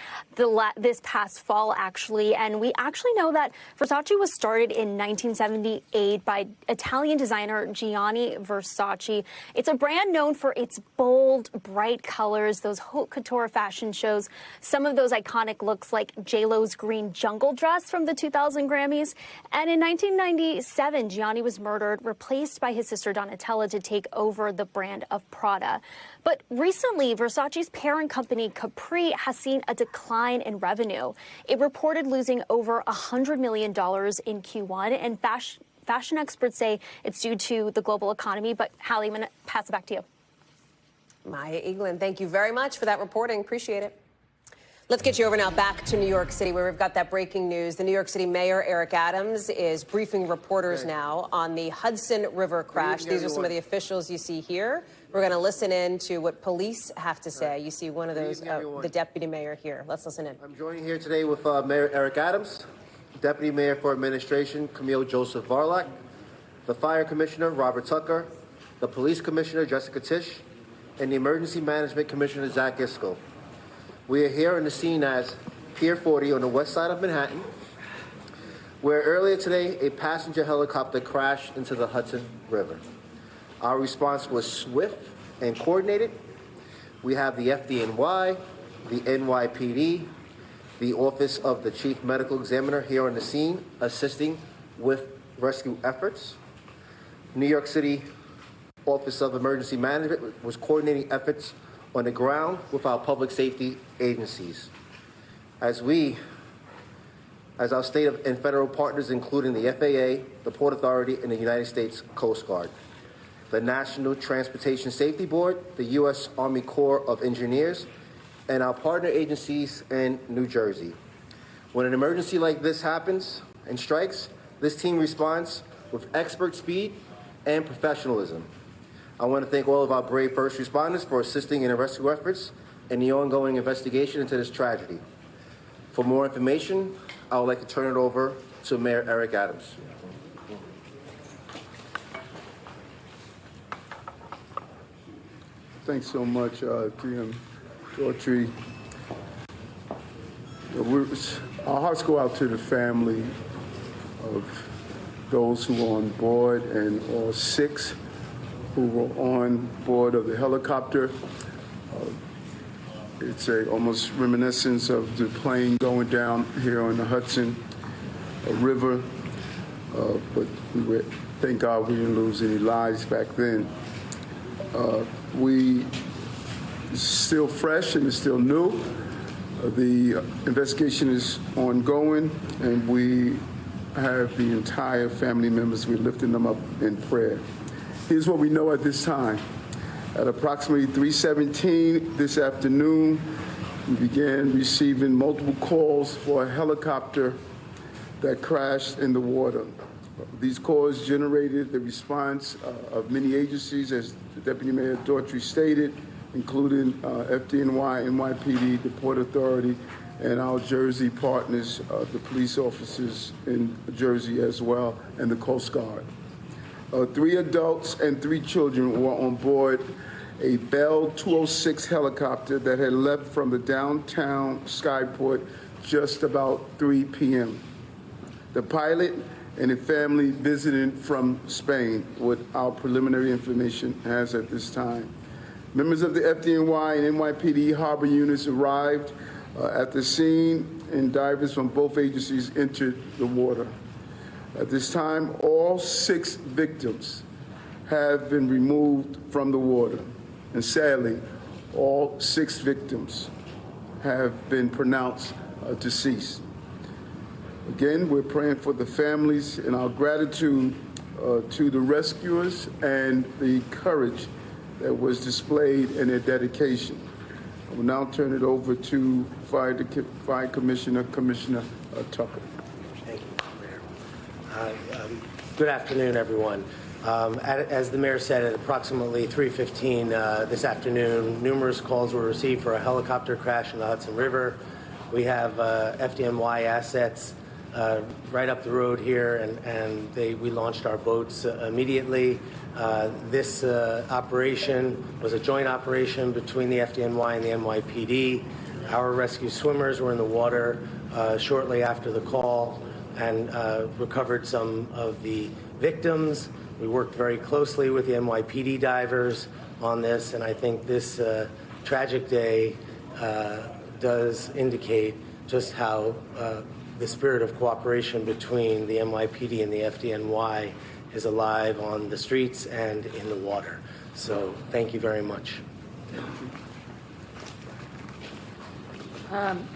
this past fall, actually. And we actually know that Versace was started in 1978 by Italian designer Gianni Versace. It's a brand known for its bold, bright colors, those haute couture fashion shows, some of those iconic looks like J-Lo's green jungle dress from the 2000 Grammys. And in 1997, Gianni was murdered, replaced by his sister Donatella to take over the brand of Prada. But recently, Versace's parent company, Capri, has seen a decline in revenue. It reported losing over $100 million in Q1, and fashion experts say it's due to the global economy. But, Hallie, I'm going to pass it back to you. Maya Eglin, thank you very much for that reporting. Appreciate it. Let's get you over now back to New York City, where we've got that breaking news. The New York City Mayor, Eric Adams, is briefing reporters now on the Hudson River crash. These are some of the officials you see here. We're going to listen in to what police have to say. You see one of those, the deputy mayor here. Let's listen in. I'm joining here today with Mayor Eric Adams, Deputy Mayor for Administration Camille Joseph Varlock, the Fire Commissioner Robert Tucker, the Police Commissioner Jessica Tisch, and the Emergency Management Commissioner Zach Iskel. We are here on the scene at Pier 40 on the west side of Manhattan, where earlier today a passenger helicopter crashed into the Hudson River. Our response was swift and coordinated. We have the FDNY, the NYPD, the Office of the Chief Medical Examiner here on the scene, assisting with rescue efforts. New York City Office of Emergency Management was coordinating efforts on the ground with our public safety agencies. As our state and federal partners, including the FAA, the Port Authority, and the United States Coast Guard, the National Transportation Safety Board, the U.S. Army Corps of Engineers, and our partner agencies in New Jersey. When an emergency like this happens and strikes, this team responds with expert speed and professionalism. I want to thank all of our brave first responders for assisting in the rescue efforts and the ongoing investigation into this tragedy. For more information, I would like to turn it over to Mayor Eric Adams. Thanks so much, GM Daughtry. Our hearts go out to the family of those who were on board and all 6 who were on board of the helicopter. It's almost reminiscence of the plane going down here on the Hudson River, but thank God we didn't lose any lives back then. It's still fresh and it's still new. The investigation is ongoing, and we have the entire family members. We're lifting them up in prayer. Here's what we know at this time. At approximately 3:17 this afternoon, we began receiving multiple calls for a helicopter that crashed in the water. These calls generated the response of many agencies, as the Deputy Mayor Daughtry stated, including FDNY, NYPD, the Port Authority, and our Jersey partners, the police officers in Jersey as well, and the Coast Guard. 3 adults and 3 children were on board a Bell 206 helicopter that had left from the downtown Skyport just about 3 p.m. The pilot and a family visiting from Spain, what our preliminary information has at this time. Members of the FDNY and NYPD harbor units arrived at the scene, and divers from both agencies entered the water. At this time, all 6 victims have been removed from the water, and sadly, all 6 victims have been pronounced deceased. Again, we're praying for the families and our gratitude to the rescuers and the courage that was displayed in their dedication. I will now turn it over to Fire Commissioner Tucker. Thank you, Mayor. Good afternoon, everyone. As the mayor said, at approximately 3:15 this afternoon, numerous calls were received for a helicopter crash in the Hudson River. We have FDNY assets right up the road here, and we launched our boats immediately. This operation was a joint operation between the FDNY and the NYPD. Our rescue swimmers were in the water shortly after the call and recovered some of the victims. We worked very closely with the NYPD divers on this, and I think this tragic day does indicate just how the spirit of cooperation between the NYPD and the FDNY is alive on the streets and in the water. So thank you very much.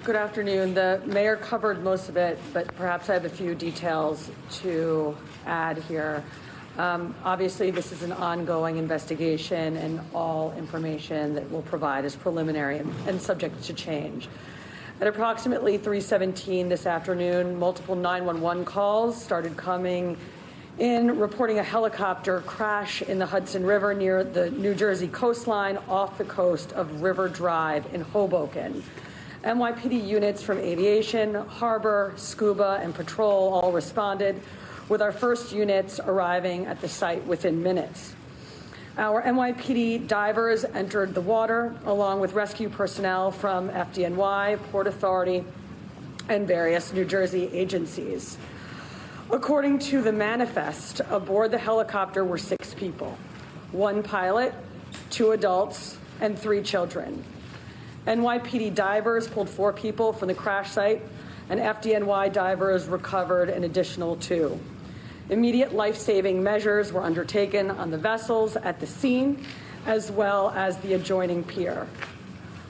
Good afternoon. The mayor covered most of it, but perhaps I have a few details to add here. Obviously, this is an ongoing investigation, and all information that we'll provide is preliminary and subject to change. At approximately 3:17 this afternoon, multiple 911 calls started coming in reporting a helicopter crash in the Hudson River near the New Jersey coastline off the coast of River Drive in Hoboken. NYPD units from aviation, harbor, scuba, and patrol all responded, with our first units arriving at the site within minutes. Our NYPD divers entered the water along with rescue personnel from FDNY, Port Authority, and various New Jersey agencies. According to the manifest, aboard the helicopter were 6 people, 1 pilot, 2 adults, and 3 children. NYPD divers pulled 4 people from the crash site, and FDNY divers recovered an additional 2. Immediate life-saving measures were undertaken on the vessels at the scene, as well as the adjoining pier.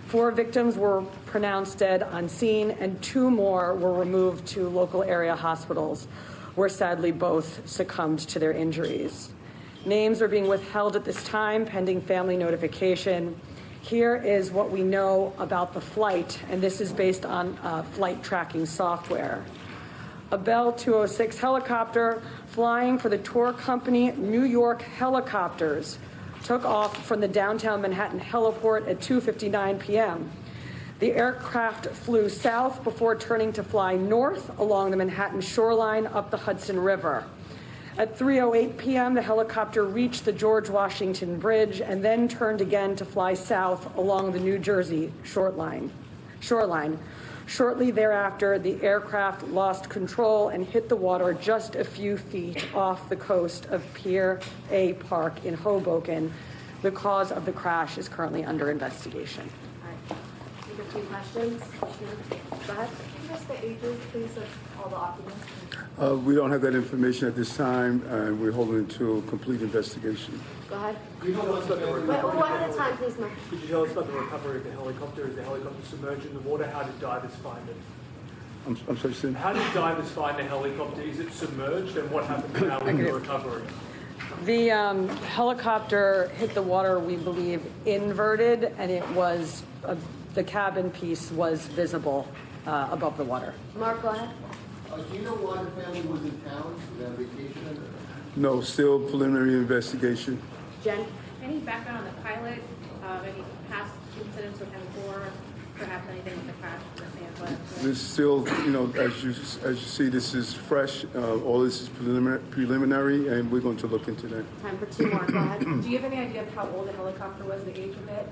4 victims were pronounced dead on scene, and 2 more were removed to local area hospitals, where sadly both succumbed to their injuries. Names are being withheld at this time, pending family notification. Here is what we know about the flight, and this is based on flight tracking software. A Bell 206 helicopter flying for the tour company New York Helicopters took off from the downtown Manhattan heliport at 2:59 p.m. The aircraft flew south before turning to fly north along the Manhattan shoreline up the Hudson River. At 3:08 p.m., the helicopter reached the George Washington Bridge and then turned again to fly south along the New Jersey shoreline. Shortly thereafter, the aircraft lost control and hit the water just a few feet off the coast of Pier A Park in Hoboken. The cause of the crash is currently under investigation. All right. We have 2 questions. Go ahead. Can you give us the ages, please, of all the occupants? We don't have that information at this time, and we're holding it to a complete investigation. Go ahead. Could you tell us about the recovery? One at a time, please, Mark. Could you tell us about the recovery of the helicopter? Is the helicopter submerged in the water? How did divers find it? I'm sorry, Sam? How did divers find the helicopter? Is it submerged, and what happened now with the recovery? The helicopter hit the water, we believe, inverted, and it was the cabin piece was visible above the water. Mark, go ahead. Do you know why the family was in town? Was that vacation? No, still preliminary investigation. Jen? Any background on the pilot? Any past incidents with him before? Perhaps anything with the crash in the sand? This is still, as you see, this is fresh. All this is preliminary, and we're going to look into that. Time for 2 more. Go ahead. Do you have any idea of how old the helicopter was, the age of it?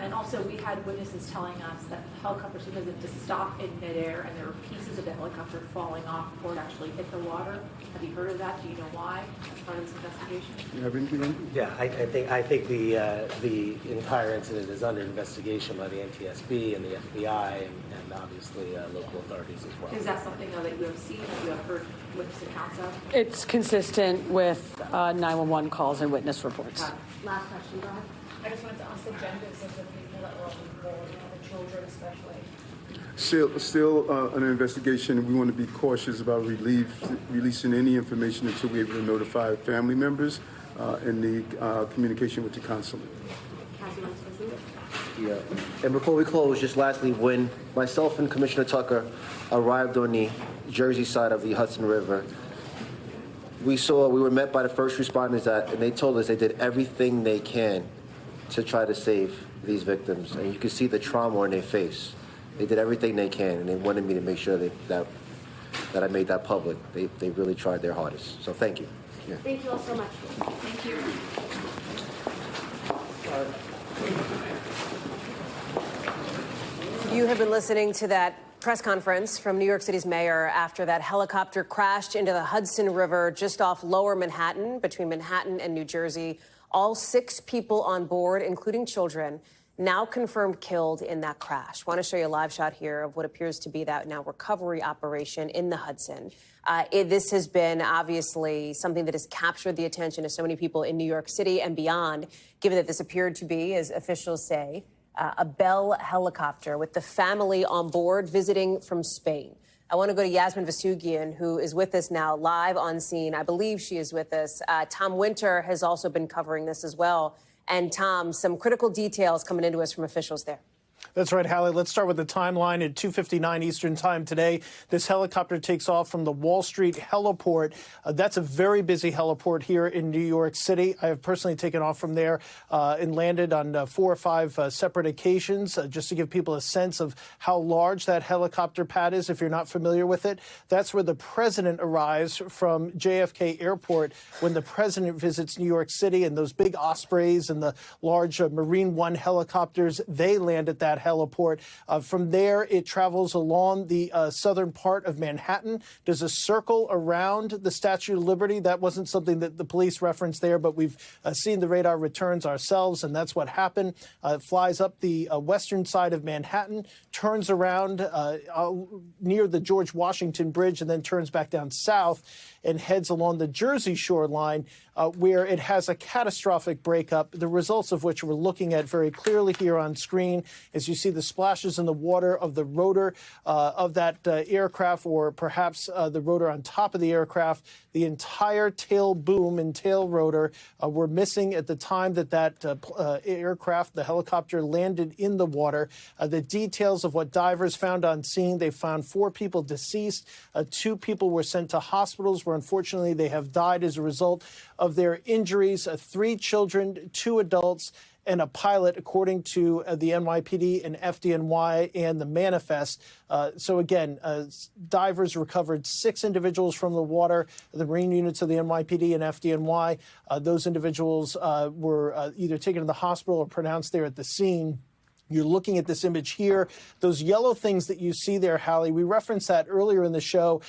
And also, we had witnesses telling us that the helicopter supposed to stop in midair, and there were pieces of the helicopter falling off before it actually hit the water. Have you heard of that? Do you know why? As part of this investigation? You have anything on? Yeah, I think the entire incident is under investigation by the NTSB and the FBI and obviously local authorities as well. Is that something though that you have seen, that you have heard witness accounts of? It's consistent with 911 calls and witness reports. Last question. Go ahead. I just wanted to ask the genders of the people that were on board, the children especially. Still an investigation. We want to be cautious about releasing any information until we're able to notify family members and the communication with the consulate. Yeah. And before we close, just lastly, when myself and Commissioner Tucker arrived on the Jersey side of the Hudson River, we were met by the first responders and they told us they did everything they can to try to save these victims. And you can see the trauma on their face. They did everything they can, and they wanted me to make sure that that I made that public. They really tried their hardest. So thank you. Yeah. Thank you all so much. Thank you. You have been listening to that press conference from New York City's mayor after that helicopter crashed into the Hudson River just off Lower Manhattan, between Manhattan and New Jersey. All 6 people on board, including children, now confirmed killed in that crash. Want to show you a live shot here of what appears to be that now recovery operation in the Hudson. This has been obviously something that has captured the attention of so many people in New York City and beyond, given that this appeared to be, as officials say, a Bell helicopter with the family on board visiting from Spain. I want to go to Yasmin Vasugian, who is with us now live on scene. I believe she is with us. Tom Winter has also been covering this as well. And Tom, some critical details coming into us from officials there. That's right, Hallie. Let's start with the timeline. At 2:59 Eastern time today, this helicopter takes off from the Wall Street heliport. That's a very busy heliport here in New York City. I have personally taken off from there and landed on 4 or 5 separate occasions, just to give people a sense of how large that helicopter pad is, if you're not familiar with it. That's where the president arrives from JFK Airport when the president visits New York City, and those big Ospreys and the large Marine One helicopters, they land at that heliport. From there, it travels along the southern part of Manhattan. Does a circle around the Statue of Liberty. That wasn't something that the police referenced there, but we've seen the radar returns ourselves, and that's what happened. It flies up the western side of Manhattan, turns around near the George Washington Bridge, and then turns back down south and heads along the Jersey shoreline, where it has a catastrophic breakup, the results of which we're looking at very clearly here on screen, as you see the splashes in the water of the rotor of that aircraft, or perhaps the rotor on top of the aircraft. The entire tail boom and tail rotor were missing at the time that aircraft, the helicopter, landed in the water. The details of what divers found on scene: they found 4 people deceased. 2 people were sent to hospitals where unfortunately they have died as a result of their injuries. 3 children, 2 adults, and a pilot, according to the NYPD and FDNY and the manifest. So again, divers recovered 6 individuals from the water. The Marine units of the NYPD and FDNY, those individuals were either taken to the hospital or pronounced there at the scene. You're looking at this image here. Those yellow things that you see there, Hallie, we referenced that earlier in the show.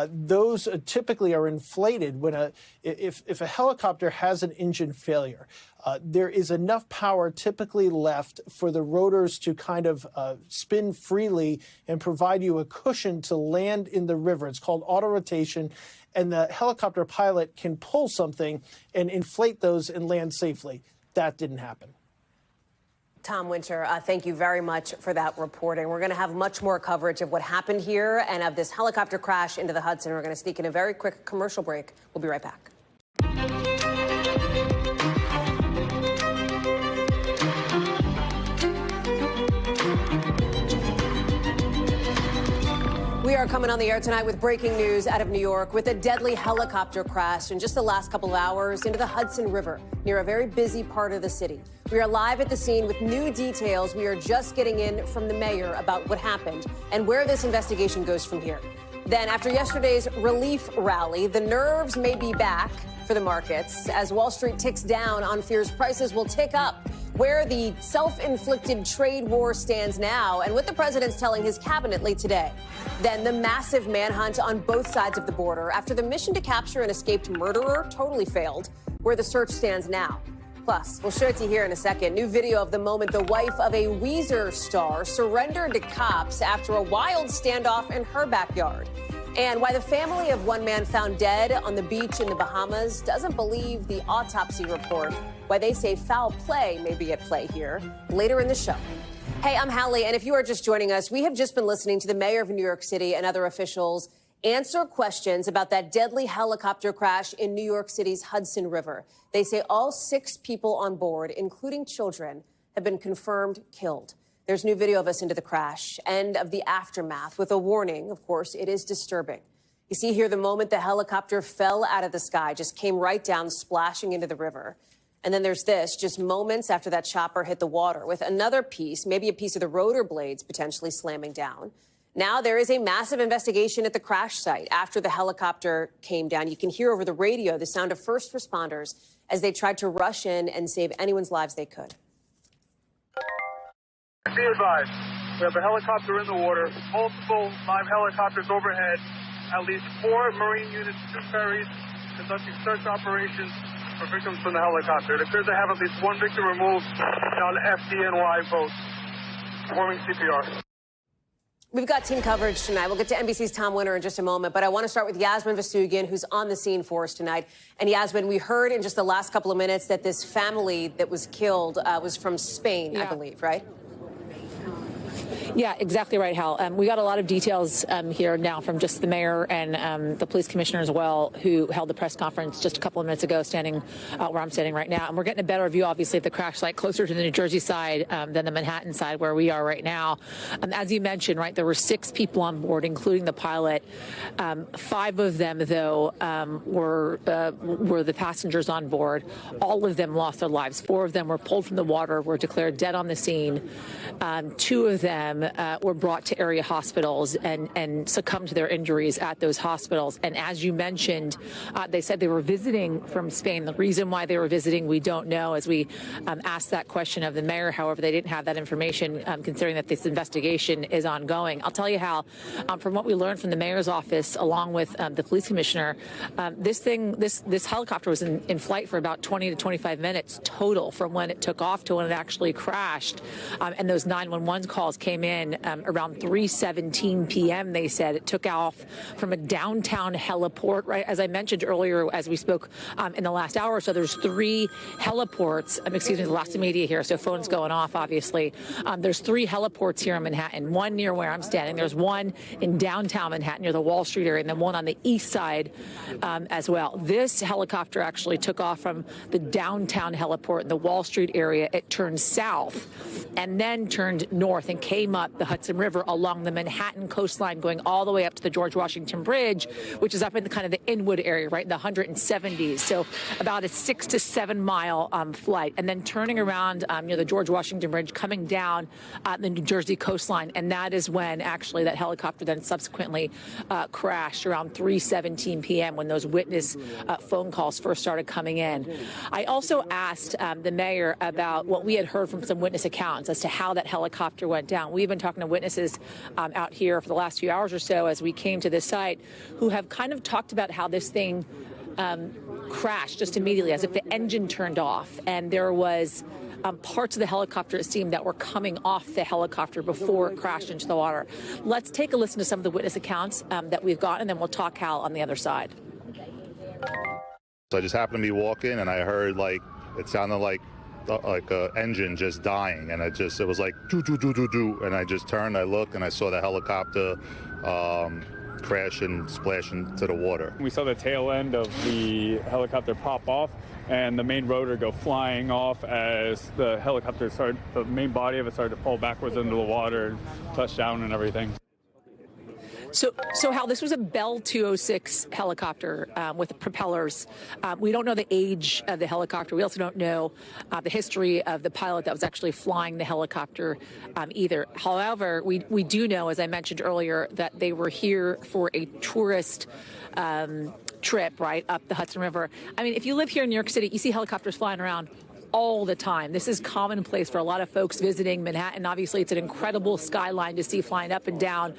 Those typically are inflated when if a helicopter has an engine failure. There is enough power typically left for the rotors to kind of spin freely and provide you a cushion to land in the river. It's called auto rotation, and the helicopter pilot can pull something and inflate those and land safely. That didn't happen. Tom Winter, thank you very much for that reporting. We're going to have much more coverage of what happened here and of this helicopter crash into the Hudson. We're going to sneak in a very quick commercial break. We'll be right back. We are coming on the air tonight with breaking news out of New York, with a deadly helicopter crash in just the last couple of hours into the Hudson River near a very busy part of the city. We are live at the scene with new details we are just getting in from the mayor about what happened and where this investigation goes from here. Then, after yesterday's relief rally, the nerves may be back for the markets as Wall Street ticks down on fears prices will tick up, where the self-inflicted trade war stands now, and what the president's telling his cabinet late today. Then the massive manhunt on both sides of the border after the mission to capture an escaped murderer totally failed, where the search stands now. Plus, we'll show it to you here in a second. New video of the moment the wife of a Weezer star surrendered to cops after a wild standoff in her backyard. And why the family of one man found dead on the beach in the Bahamas doesn't believe the autopsy report. Why they say foul play may be at play here. Later in the show. Hey, I'm Hallie, and if you are just joining us, we have just been listening to the mayor of New York City and other officials answer questions about that deadly helicopter crash in New York City's Hudson River. They say all 6 people on board, including children, have been confirmed killed. There's new video of us into the crash and of the aftermath, with a warning. Of course, it is disturbing. You see here the moment the helicopter fell out of the sky, just came right down, splashing into the river. And then there's this, just moments after that chopper hit the water, with another piece, maybe a piece of the rotor blades potentially slamming down. Now there is a massive investigation at the crash site after the helicopter came down. You can hear over the radio the sound of first responders as they tried to rush in and save anyone's lives they could. Be advised, we have a helicopter in the water, multiple live helicopters overhead, at least 4 Marine units, 2 ferries, conducting search operations for victims from the helicopter. It appears they have at least 1 victim removed on the FDNY boat. Performing CPR. We've got team coverage tonight. We'll get to NBC's Tom Winter in just a moment, but I want to start with Yasmin Vasugian, who's on the scene for us tonight. And Yasmin, we heard in just the last couple of minutes that this family that was killed was from Spain, I believe, right? Yeah, exactly right, Hal. We got a lot of details here now from just the mayor and the police commissioner as well, who held the press conference just a couple of minutes ago, standing where I'm standing right now. And we're getting a better view, obviously, of the crash site closer to the New Jersey side than the Manhattan side, where we are right now. As you mentioned, right, there were 6 people on board, including the pilot. 5 of them, though, were the passengers on board. All of them lost their lives. 4 of them were pulled from the water, were declared dead on the scene. 2 of them were brought to area hospitals and succumbed to their injuries at those hospitals. And as you mentioned, they said they were visiting from Spain. The reason why they were visiting, we don't know, as we asked that question of the mayor. However, they didn't have that information, considering that this investigation is ongoing. I'll tell you, Hal, from what we learned from the mayor's office, along with the police commissioner, this helicopter was in flight for about 20 to 25 minutes total from when it took off to when it actually crashed. And those 911 calls came in around 3:17 p.m. They said it took off from a downtown heliport, right? As I mentioned earlier, as we spoke in the last hour or so, there's 3 heliports. Excuse me, the last media here, so phone's going off, obviously. There's 3 heliports here in Manhattan, one near where I'm standing. There's one in downtown Manhattan near the Wall Street area, and then one on the east side as well. This helicopter actually took off from the downtown heliport in the Wall Street area. It turned south and then turned north and came up the Hudson River along the Manhattan coastline, going all the way up to the George Washington Bridge, which is up in the kind of the Inwood area, right in the 170s. So about a 6 to 7 mile flight, and then turning around near the George Washington Bridge, coming down the New Jersey coastline. And that is when actually that helicopter then subsequently crashed around 3:17 p.m. when those witness phone calls first started coming in. I also asked the mayor about what we had heard from some witness accounts as to how that helicopter went down. We've been talking to witnesses out here for the last few hours or so as we came to this site, who have kind of talked about how this thing crashed just immediately, as if the engine turned off, and there was parts of the helicopter, it seemed, that were coming off the helicopter before it crashed into the water. Let's take a listen to some of the witness accounts that we've got, and then we'll talk, Hal, on the other side. So I just happened to be walking, and I heard, like, it sounded like an engine just dying, and it was like do do do do do, and I just turned, I looked, and I saw the helicopter crash and splash into the water. We saw the tail end of the helicopter pop off and the main rotor go flying off as the helicopter the main body of it started to fall backwards into the water and touch down and everything. So Hal, this was a Bell 206 helicopter with the propellers. We don't know the age of the helicopter. We also don't know the history of the pilot that was actually flying the helicopter either. However, we do know, as I mentioned earlier, that they were here for a tourist trip, right, up the Hudson River. I mean, if you live here in New York City, you see helicopters flying around all the time. This is commonplace for a lot of folks visiting Manhattan. Obviously, it's an incredible skyline to see flying up and down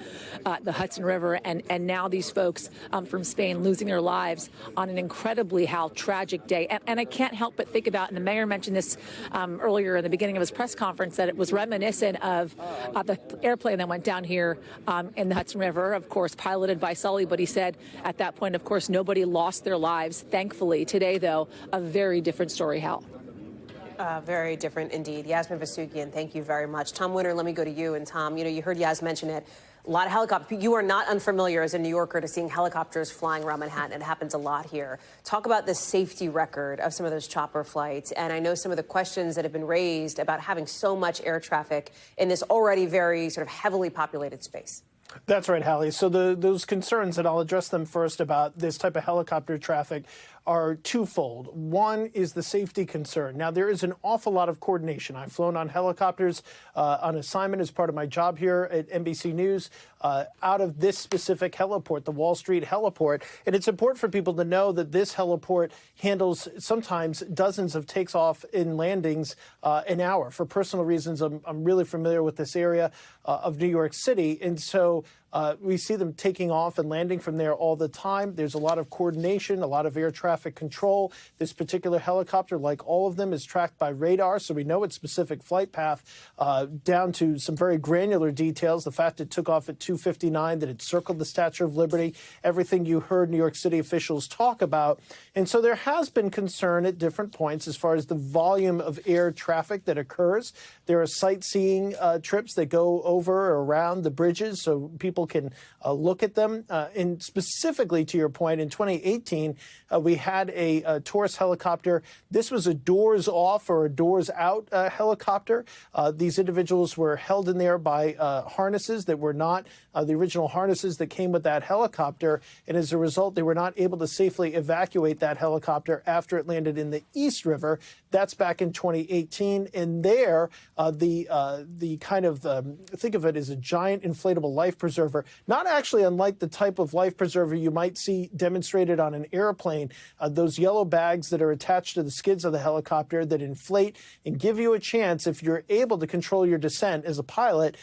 the Hudson River. And now these folks from Spain losing their lives on an incredibly, Hal, tragic day. And I can't help but think about, and the mayor mentioned this earlier in the beginning of his press conference, that it was reminiscent of the airplane that went down here in the Hudson River, of course, piloted by Sully. But he said at that point, of course, nobody lost their lives, thankfully. Today, though, a very different story, Hal. Very different indeed. Yasmin Vasugian, thank you very much. Tom Winter, let me go to you. And Tom, you heard Yas mention it. A lot of helicopters. You are not unfamiliar as a New Yorker to seeing helicopters flying around Manhattan. It happens a lot here. Talk about the safety record of some of those chopper flights. And I know some of the questions that have been raised about having so much air traffic in this already very sort of heavily populated space. That's right, Hallie. So those concerns, and I'll address them first, about this type of helicopter traffic are twofold. One is the safety concern. Now, there is an awful lot of coordination. I've flown on helicopters on assignment as part of my job here at NBC News out of this specific heliport, the Wall Street heliport. And it's important for people to know that this heliport handles sometimes dozens of takeoff and landings an hour. For personal reasons, I'm really familiar with this area of New York City. And so we see them taking off and landing from there all the time. There's a lot of coordination, a lot of air traffic control. This particular helicopter, like all of them, is tracked by radar, so we know its specific flight path down to some very granular details. The fact it took off at 2:59, that it circled the Statue of Liberty, everything you heard New York City officials talk about. And so there has been concern at different points as far as the volume of air traffic that occurs. There are sightseeing trips that go over or around the bridges so people can look at them. And specifically to your point, in 2018, we had a tourist helicopter. This was a doors off or a doors out helicopter. These individuals were held in there by harnesses that were not the original harnesses that came with that helicopter. And as a result, they were not able to safely evacuate that helicopter after it landed in the East River. That's back in 2018. And there, the kind of, think of it as a giant inflatable life preserver, not actually unlike the type of life preserver you might see demonstrated on an airplane, those yellow bags that are attached to the skids of the helicopter that inflate and give you a chance, if you're able to control your descent as a pilot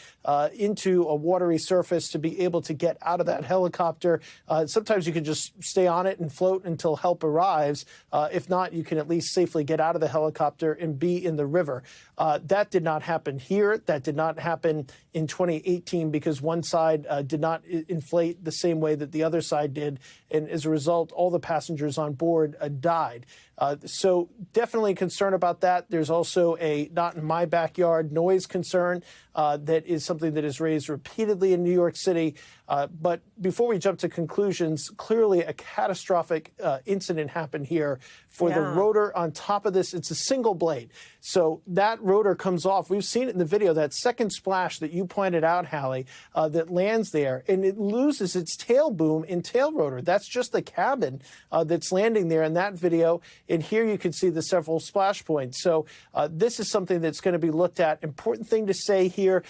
into a watery surface, to be able to get out of that helicopter. Sometimes you can just stay on it and float until help arrives. If not, you can at least safely get out of the helicopter and be in the river. That did not happen here. That did not happen in 2018 because one side did not inflate the same way that the other side did. And as a result, all the passengers on board died. So definitely concerned about that. There's also a not in my backyard noise concern that is something that is raised repeatedly in New York City. But before we jump to conclusions, clearly a catastrophic incident happened here for the rotor on top of this. It's a single blade. So that rotor comes off. We've seen it in the video, that second splash that you pointed out, Hallie, that lands there, and it loses its tail boom and tail rotor. That's just the cabin that's landing there in that video. And here you can see the several splash points. So this is something that's going to be looked at. Important thing to say here,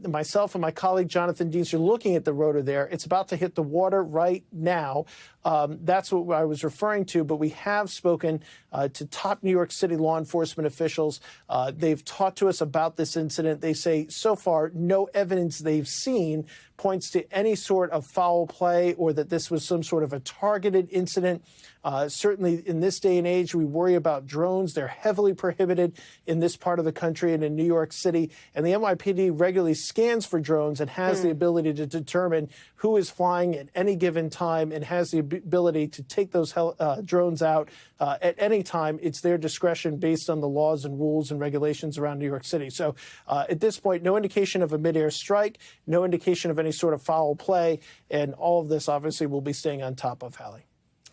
myself and my colleague Jonathan Deans are looking at the rotor there. It's about to hit the water right now. That's what I was referring to, but we have spoken to top New York City law enforcement officials. They've talked to us about this incident. They say so far no evidence they've seen points to any sort of foul play or that this was some sort of a targeted incident. Certainly in this day and age, we worry about drones. They're heavily prohibited in this part of the country and in New York City. And the NYPD regularly scans for drones and has the ability to determine who is flying at any given time and has the ability to take those drones out at any time. It's their discretion based on the laws and rules and regulations around New York City. So at this point, no indication of a midair strike, no indication of any sort of foul play. And all of this, obviously, we'll be staying on top of, Hallie.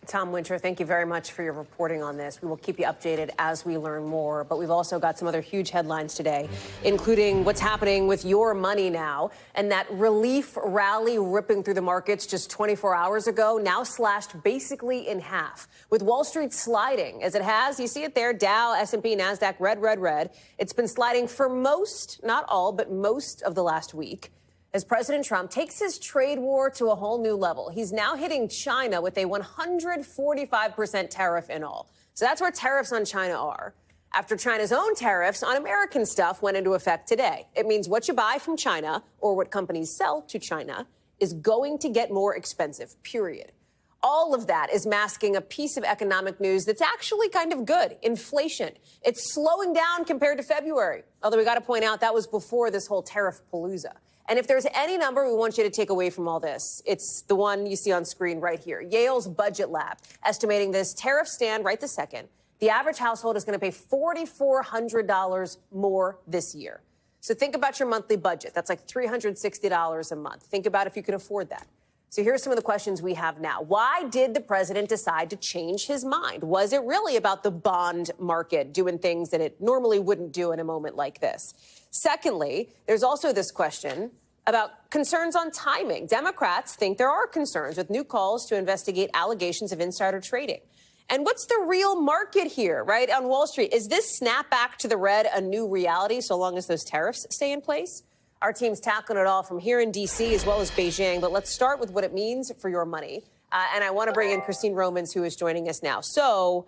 Tom Winter, thank you very much for your reporting on this. We will keep you updated as we learn more. But we've also got some other huge headlines today, including what's happening with your money now, and that relief rally ripping through the markets just 24 hours ago, now slashed basically in half, with Wall Street sliding as it has. You see it there, Dow, S&P, NASDAQ, red, red, red. It's been sliding for most, not all, but most of the last week, as President Trump takes his trade war to a whole new level. He's now hitting China with a 145% tariff in all. So that's where tariffs on China are. After China's own tariffs on American stuff went into effect today. It means what you buy from China or what companies sell to China is going to get more expensive, period. All of that is masking a piece of economic news that's actually kind of good. Inflation. It's slowing down compared to February. Although we got to point out that was before this whole tariff palooza. And if there's any number we want you to take away from all this, it's the one you see on screen right here. Yale's Budget Lab estimating this tariff stand right this second. The average household is going to pay $4,400 more this year. So think about your monthly budget. That's like $360 a month. Think about if you can afford that. So here's some of the questions we have now. Why did the president decide to change his mind? Was it really about the bond market doing things that it normally wouldn't do in a moment like this? Secondly, there's also this question about concerns on timing. Democrats think there are concerns with new calls to investigate allegations of insider trading. And what's the real market here, right, on Wall Street? Is this snap back to the red a new reality so long as those tariffs stay in place? Our team's tackling it all from here in D.C. as well as Beijing. But let's start with what it means for your money. And I want to bring in Christine Romans, who is joining us now. So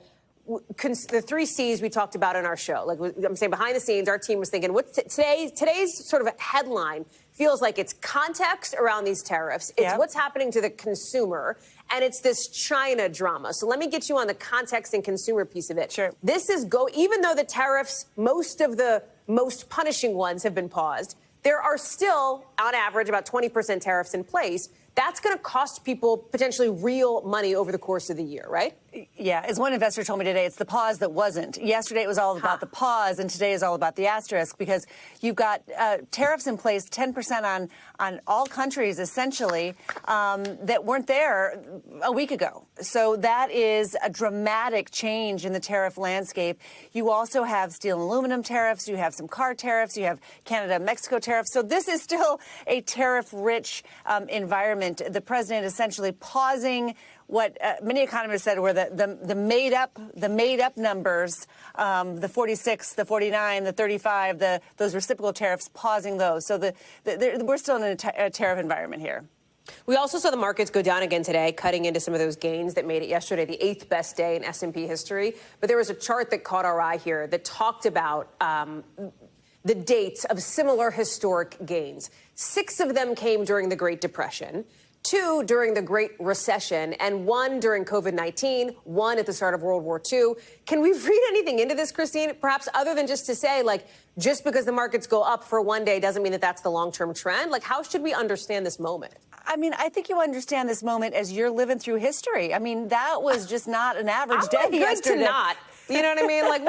the 3 C's we talked about in our show, like I'm saying behind the scenes, our team was thinking, what's today's sort of headline feels like it's context around these tariffs. It's what's happening to the consumer, and it's this China drama. So let me get you on the context and consumer piece of it. Sure. This is even though the tariffs, most of the most punishing ones have been paused, there are still, on average, about 20% tariffs in place. That's going to cost people potentially real money over the course of the year, right? Yeah, as one investor told me today, it's the pause that wasn't. Yesterday it was all about the pause, and today is all about the asterisk, because you've got tariffs in place, 10% on all countries, essentially, that weren't there a week ago. So that is a dramatic change in the tariff landscape. You also have steel and aluminum tariffs. You have some car tariffs. You have Canada-Mexico tariffs. So this is still a tariff-rich environment. The president essentially pausing what many economists said were the made up numbers, the 46, the 49, the 35, those reciprocal tariffs, pausing those. So we're still in a tariff environment here. We also saw the markets go down again today, cutting into some of those gains that made it yesterday the 8th best day in S&P history. But there was a chart that caught our eye here that talked about the dates of similar historic gains. 6 of them came during the Great Depression, 2 during the Great Recession, and 1 during COVID-19, 1 at the start of World War II. Can we read anything into this, Christine, perhaps other than just to say, like, just because the markets go up for one day doesn't mean that that's the long-term trend? Like, how should we understand this moment? I mean, I think you understand this moment as you're living through history. I mean, that was just not an average day yesterday. To not. You know what I mean? Like,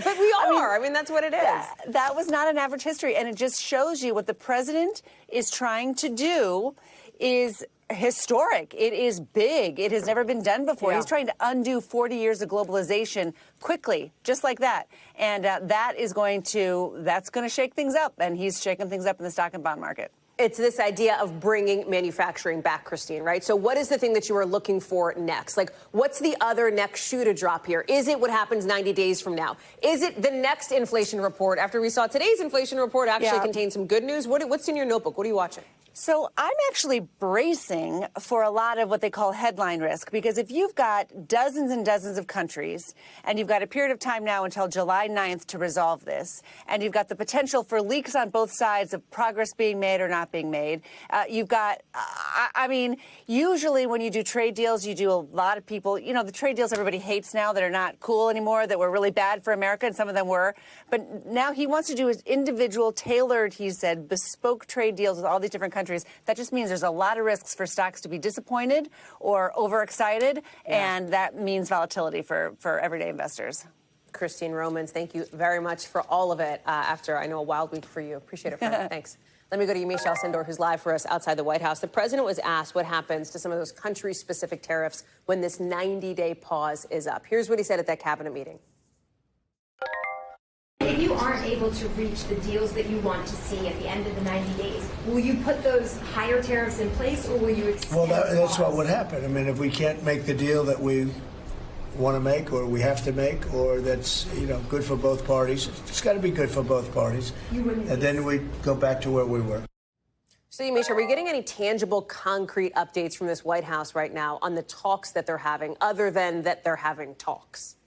but we are. I mean, that's what it is. That was not an average history. And it just shows you what the president is trying to do is historic. It is big. It has never been done before. Yeah. He's trying to undo 40 years of globalization quickly, just like that. And that's going to shake things up. And he's shaking things up in the stock and bond market. It's this idea of bringing manufacturing back, Christine, right? So what is the thing that you are looking for next? Like, what's the other next shoe to drop here? Is it what happens 90 days from now? Is it the next inflation report after we saw today's inflation report actually contain some good news? What's in your notebook? What are you watching? So I'm actually bracing for a lot of what they call headline risk, because if you've got dozens and dozens of countries and you've got a period of time now until July 9th to resolve this, and you've got the potential for leaks on both sides of progress being made or not being made, you've got, I mean, usually when you do trade deals, you do a lot of people, you know, the trade deals everybody hates now that are not cool anymore, that were really bad for America, and some of them were. But now he wants to do his individual, tailored, he said, bespoke trade deals with all these different countries. That just means there's a lot of risks for stocks to be disappointed or overexcited, and that means volatility for everyday investors. Christine Romans, thank you very much for all of it after, I know, a wild week for you. Appreciate it, friend. Thanks. Let me go to Yamiche Alcindor, who's live for us outside the White House. The president was asked what happens to some of those country-specific tariffs when this 90-day pause is up. Here's what he said at that cabinet meeting. If you aren't able to reach the deals that you want to see at the end of the 90 days, will you put those higher tariffs in place, or will you extend? Well, that's what would happen. I mean, if we can't make the deal that we want to make, or we have to make, or that's, you know, good for both parties, it's got to be good for both parties. And then we go back to where we were. So, Yamiche, are we getting any tangible, concrete updates from this White House right now on the talks that they're having, other than that they're having talks?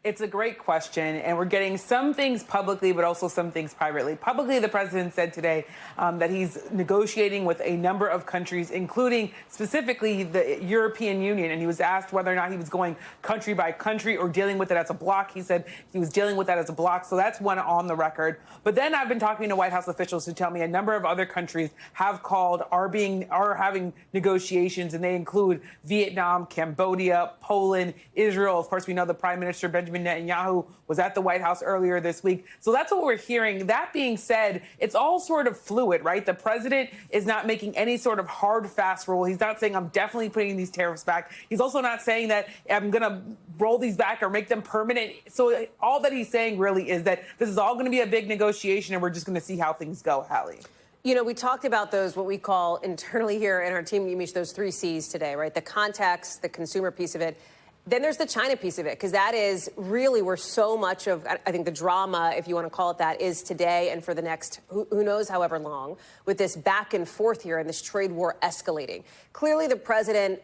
It's a great question, and we're getting some things publicly, but also some things privately. Publicly, the president said today that he's negotiating with a number of countries, including specifically the European Union, and he was asked whether or not he was going country by country or dealing with it as a bloc. He said he was dealing with that as a bloc, so that's one on the record. But then I've been talking to White House officials who tell me a number of other countries have called, are having negotiations, and they include Vietnam, Cambodia, Poland, Israel. Of course, we know the Prime Minister, Benjamin Netanyahu, was at the White House earlier this week. So that's what we're hearing. That being said, it's all sort of fluid, right? The president is not making any sort of hard, fast rule. He's not saying, I'm definitely putting these tariffs back. He's also not saying that I'm going to roll these back or make them permanent. So all that he's saying really is that this is all going to be a big negotiation, and we're just going to see how things go, Hallie. You know, we talked about those, what we call internally here in our team, Yamiche, those 3 C's today, right? The context, the consumer piece of it, Then there's the China piece of it, because that is really where so much of, I think, the drama, if you want to call it that, is today and for the next who knows however long, with this back and forth here and this trade war escalating. Clearly, the president,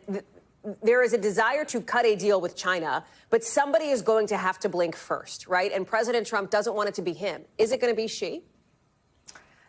there is a desire to cut a deal with China, but somebody is going to have to blink first, right? And President Trump doesn't want it to be him. Is it going to be Xi?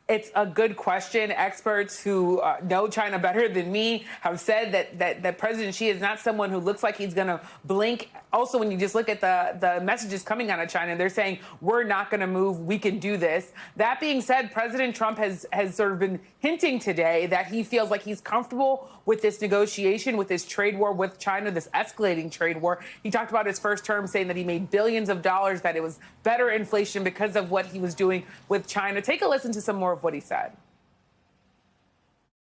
It's a good question. Experts who know China better than me have said that President Xi is not someone who looks like he's going to blink. Also, when you just look at the messages coming out of China, they're saying, we're not going to move. We can do this. That being said, President Trump has sort of been hinting today that he feels like he's comfortable with this negotiation, with this trade war with China, this escalating trade war. He talked about his first term saying that he made billions of dollars, that it was better inflation because of what he was doing with China. Take a listen to some more of what he said.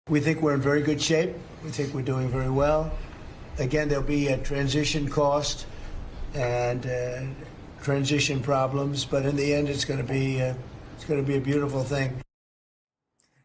We think we're in very good shape. We think we're doing very well. Again, there'll be a transition cost and transition problems, but in the end, it's going to be a beautiful thing.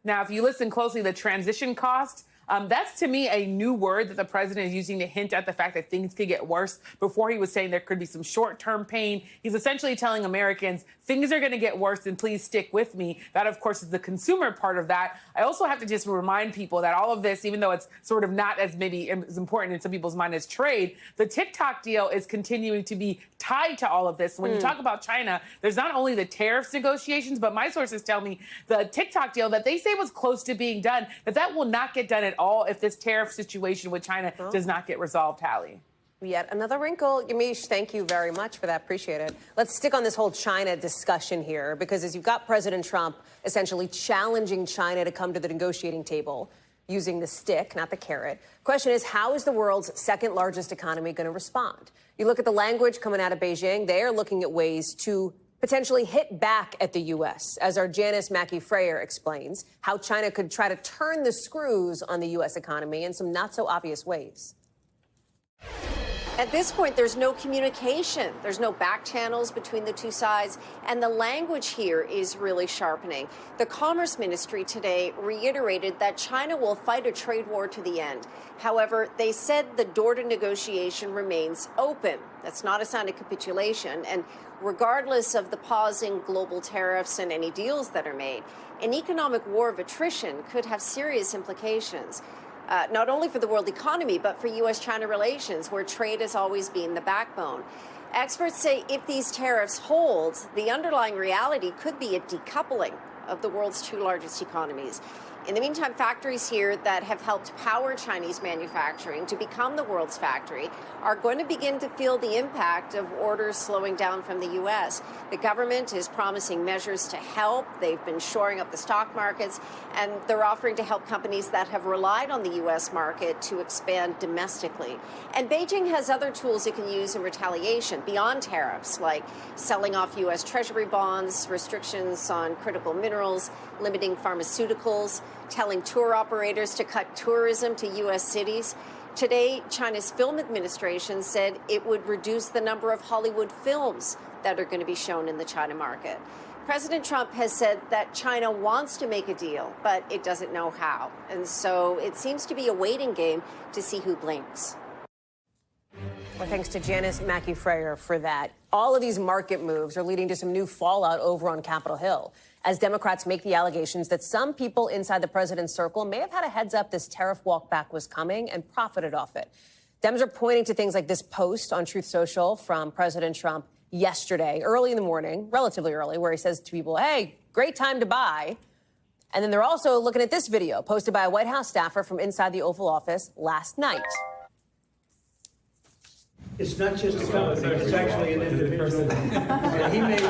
Now, if you listen closely, the transition cost, that's to me a new word that the president is using to hint at the fact that things could get worse. Before, he was saying there could be some short-term pain. He's essentially telling Americans things are going to get worse and please stick with me. That, of course, is the consumer part of that. I also have to just remind people that all of this, even though it's sort of not as maybe as important in some people's mind as trade, the TikTok deal is continuing to be tied to all of this. When you talk about China, there's not only the tariffs negotiations, but my sources tell me the TikTok deal that they say was close to being done, that will not get done at all if this tariff situation with China does not get resolved, Hallie. Yet another wrinkle. Yamiche, thank you very much for that. Appreciate it. Let's stick on this whole China discussion here, because as you've got President Trump essentially challenging China to come to the negotiating table using the stick, not the carrot. Question is, how is the world's second largest economy going to respond? You look at the language coming out of Beijing, they are looking at ways to potentially hit back at the U.S., as our Janice Mackey-Frayer explains, how China could try to turn the screws on the U.S. economy in some not-so-obvious ways. At this point, there's no communication. There's no back channels between the two sides, and the language here is really sharpening. The Commerce Ministry today reiterated that China will fight a trade war to the end. However, they said the door to negotiation remains open. That's not a sign of capitulation, and regardless of the pausing global tariffs and any deals that are made, an economic war of attrition could have serious implications. Not only for the world economy, but for U.S.-China relations, where trade has always been the backbone. Experts say if these tariffs hold, the underlying reality could be a decoupling of the world's two largest economies. In the meantime, factories here that have helped power Chinese manufacturing to become the world's factory are going to begin to feel the impact of orders slowing down from the U.S. The government is promising measures to help. They've been shoring up the stock markets, and they're offering to help companies that have relied on the U.S. market to expand domestically. And Beijing has other tools it can use in retaliation beyond tariffs, like selling off U.S. Treasury bonds, restrictions on critical minerals, limiting pharmaceuticals, telling tour operators to cut tourism to U.S. cities. Today, China's film administration said it would reduce the number of Hollywood films that are going to be shown in the China market. President Trump has said that China wants to make a deal, but it doesn't know how. And so it seems to be a waiting game to see who blinks. Well, thanks to Janice Mackey-Frayer for that. All of these market moves are leading to some new fallout over on Capitol Hill, as Democrats make the allegations that some people inside the president's circle may have had a heads up this tariff walkback was coming and profited off it. Dems are pointing to things like this post on Truth Social from President Trump yesterday, early in the morning, relatively early, where he says to people, hey, great time to buy. And then they're also looking at this video posted by a White House staffer from inside the Oval Office last night. It's not just a company, it's actually an individual. And he made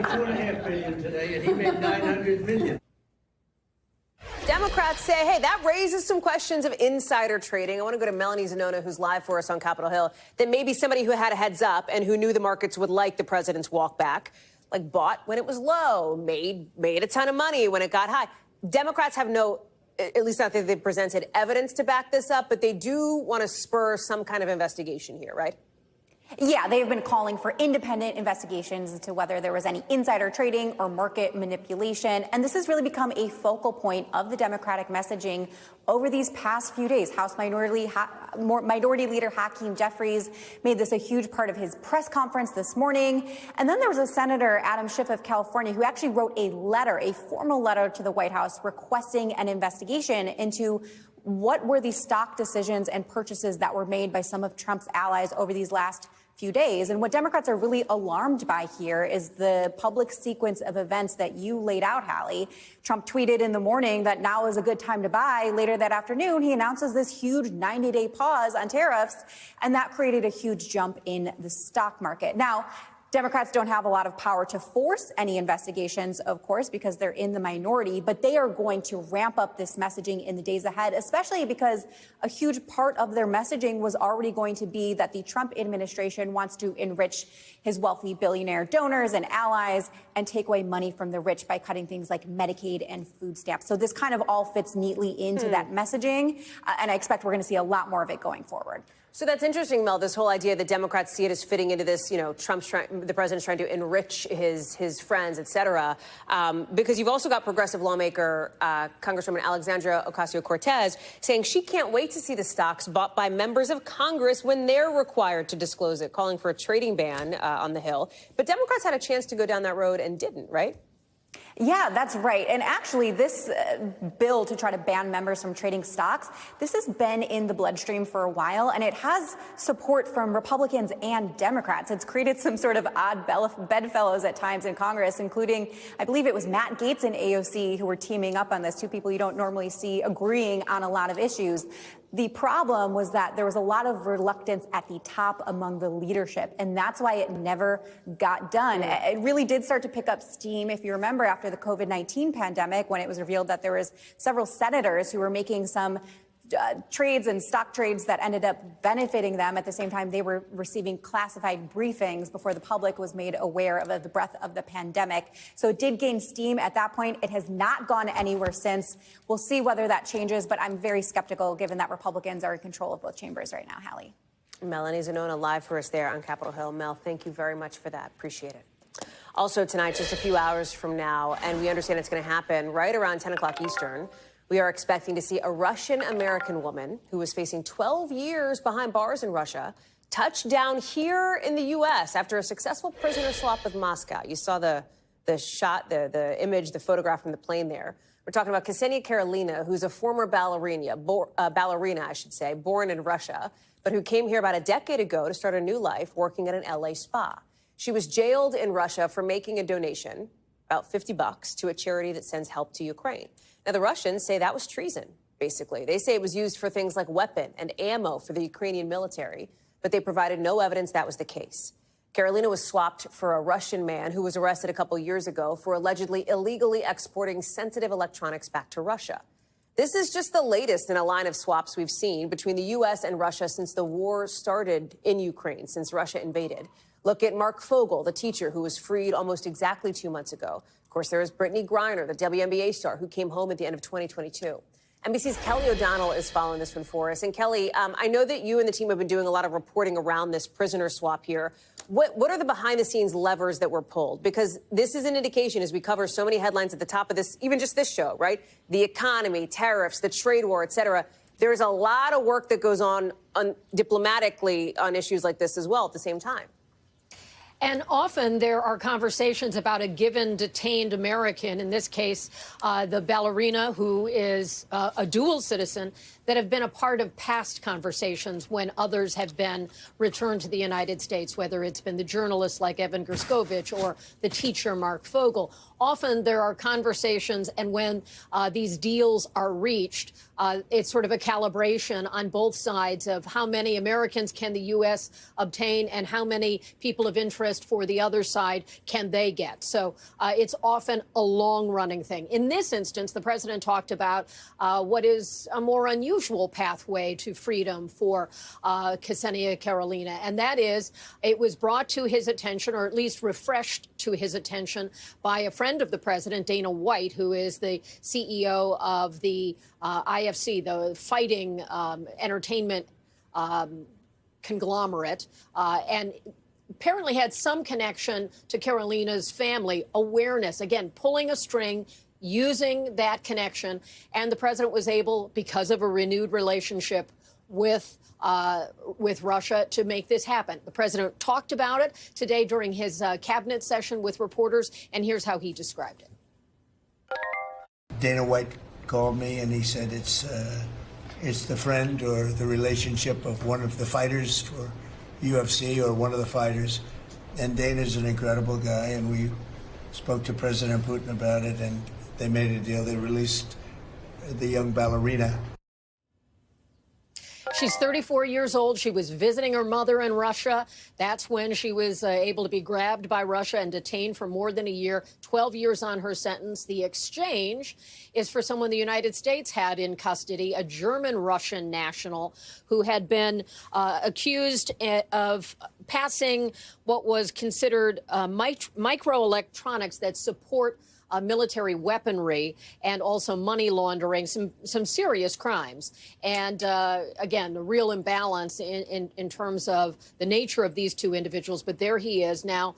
$2.5 billion today, and he made $900 million. Democrats say, hey, that raises some questions of insider trading. I want to go to Melanie Zanona, who's live for us on Capitol Hill, that maybe somebody who had a heads up and who knew the markets would like the president's walk back, like bought when it was low, made a ton of money when it got high. Democrats have no, at least not that they've presented evidence to back this up, but they do want to spur some kind of investigation here, right? Yeah, they've been calling for independent investigations into whether there was any insider trading or market manipulation. And this has really become a focal point of the Democratic messaging over these past few days. House Minority Leader Hakeem Jeffries made this a huge part of his press conference this morning. And then there was a Senator, Adam Schiff of California, who actually wrote a letter, a formal letter to the White House requesting an investigation into what were the stock decisions and purchases that were made by some of Trump's allies over these last few days. And what Democrats are really alarmed by here is the public sequence of events that you laid out, Hallie. Trump tweeted in the morning that now is a good time to buy. Later that afternoon, he announces this huge 90-day pause on tariffs, and that created a huge jump in the stock market. Now, Democrats don't have a lot of power to force any investigations, of course, because they're in the minority, but they are going to ramp up this messaging in the days ahead, especially because a huge part of their messaging was already going to be that the Trump administration wants to enrich his wealthy billionaire donors and allies and take away money from the rich by cutting things like Medicaid and food stamps. So this kind of all fits neatly into that messaging, and I expect we're going to see a lot more of it going forward. So that's interesting, Mel, this whole idea that Democrats see it as fitting into this, the president's trying to enrich his friends, et cetera, because you've also got progressive lawmaker Congresswoman Alexandria Ocasio-Cortez saying she can't wait to see the stocks bought by members of Congress when they're required to disclose it, calling for a trading ban on the Hill. But Democrats had a chance to go down that road and didn't, right? Yeah, that's right. And actually, this bill to try to ban members from trading stocks, this has been in the bloodstream for a while, and it has support from Republicans and Democrats. It's created some sort of odd bedfellows at times in Congress, including, I believe it was Matt Gaetz and AOC who were teaming up on this, two people you don't normally see agreeing on a lot of issues. The problem was that there was a lot of reluctance at the top among the leadership, and that's why it never got done. It really did start to pick up steam, if you remember, after the COVID-19 pandemic, when it was revealed that there was several senators who were making some trades and stock trades that ended up benefiting them. At the same time, they were receiving classified briefings before the public was made aware of the breadth of the pandemic. So it did gain steam at that point. It has not gone anywhere since. We'll see whether that changes, but I'm very skeptical given that Republicans are in control of both chambers right now, Hallie. Melanie Zanona live for us there on Capitol Hill. Mel, thank you very much for that. Appreciate it. Also tonight, just a few hours from now, and we understand it's going to happen right around 10 o'clock Eastern, we are expecting to see a Russian-American woman who was facing 12 years behind bars in Russia touch down here in the U.S. after a successful prisoner swap with Moscow. You saw the shot, the image, the photograph from the plane there. We're talking about Ksenia Karelina, who's a former ballerina, I should say, born in Russia, but who came here about a decade ago to start a new life working at an L.A. spa. She was jailed in Russia for making a donation, about $50, to a charity that sends help to Ukraine. Now, the Russians say that was treason, basically. They say it was used for things like weapon and ammo for the Ukrainian military, but they provided no evidence that was the case. Karelina was swapped for a Russian man who was arrested a couple years ago for allegedly illegally exporting sensitive electronics back to Russia. This is just the latest in a line of swaps we've seen between the U.S. and Russia since the war started in Ukraine, since Russia invaded. Look at Mark Fogel, the teacher who was freed almost exactly 2 months ago. Of course, there is Brittany Griner, the WNBA star, who came home at the end of 2022. NBC's Kelly O'Donnell is following this one for us. And Kelly, I know that you and the team have been doing a lot of reporting around this prisoner swap here. What are the behind-the-scenes levers that were pulled? Because this is an indication, as we cover so many headlines at the top of this, even just this show, right? The economy, tariffs, the trade war, et cetera. There's a lot of work that goes on diplomatically on issues like this as well at the same time. And often there are conversations about a given detained American, in this case, the ballerina who is a dual citizen, that have been a part of past conversations when others have been returned to the United States, whether it's been the journalist like Evan Gerskovich or the teacher Mark Fogel. Often there are conversations, and when these deals are reached, it's sort of a calibration on both sides of how many Americans can the U.S. obtain and how many people of interest for the other side can they get. So it's often a long-running thing. In this instance, the president talked about what is a more unusual pathway to freedom for Ksenia Karelina, and that is it was brought to his attention, or at least refreshed to his attention, by a friend of the president, Dana White, who is the CEO of the IFC, the fighting entertainment conglomerate and apparently had some connection to Carolina's family. Awareness, again, pulling a string, using that connection. And the president was able, because of a renewed relationship with Russia, to make this happen. The president talked about it today during his cabinet session with reporters, and here's how he described it. Dana White called me and he said it's the friend or the relationship of one of the fighters for UFC or one of the fighters. And Dana's an incredible guy, and we spoke to President Putin about it, and they made a deal. They released the young ballerina. She's 34 years old. She was visiting her mother in Russia. That's when she was able to be grabbed by Russia and detained for more than a year, 12 years on her sentence. The exchange is for someone the United States had in custody, a German-Russian national who had been accused of passing what was considered microelectronics that support military weaponry and also money laundering, some serious crimes. And again, the real imbalance in terms of the nature of these two individuals. But there he is now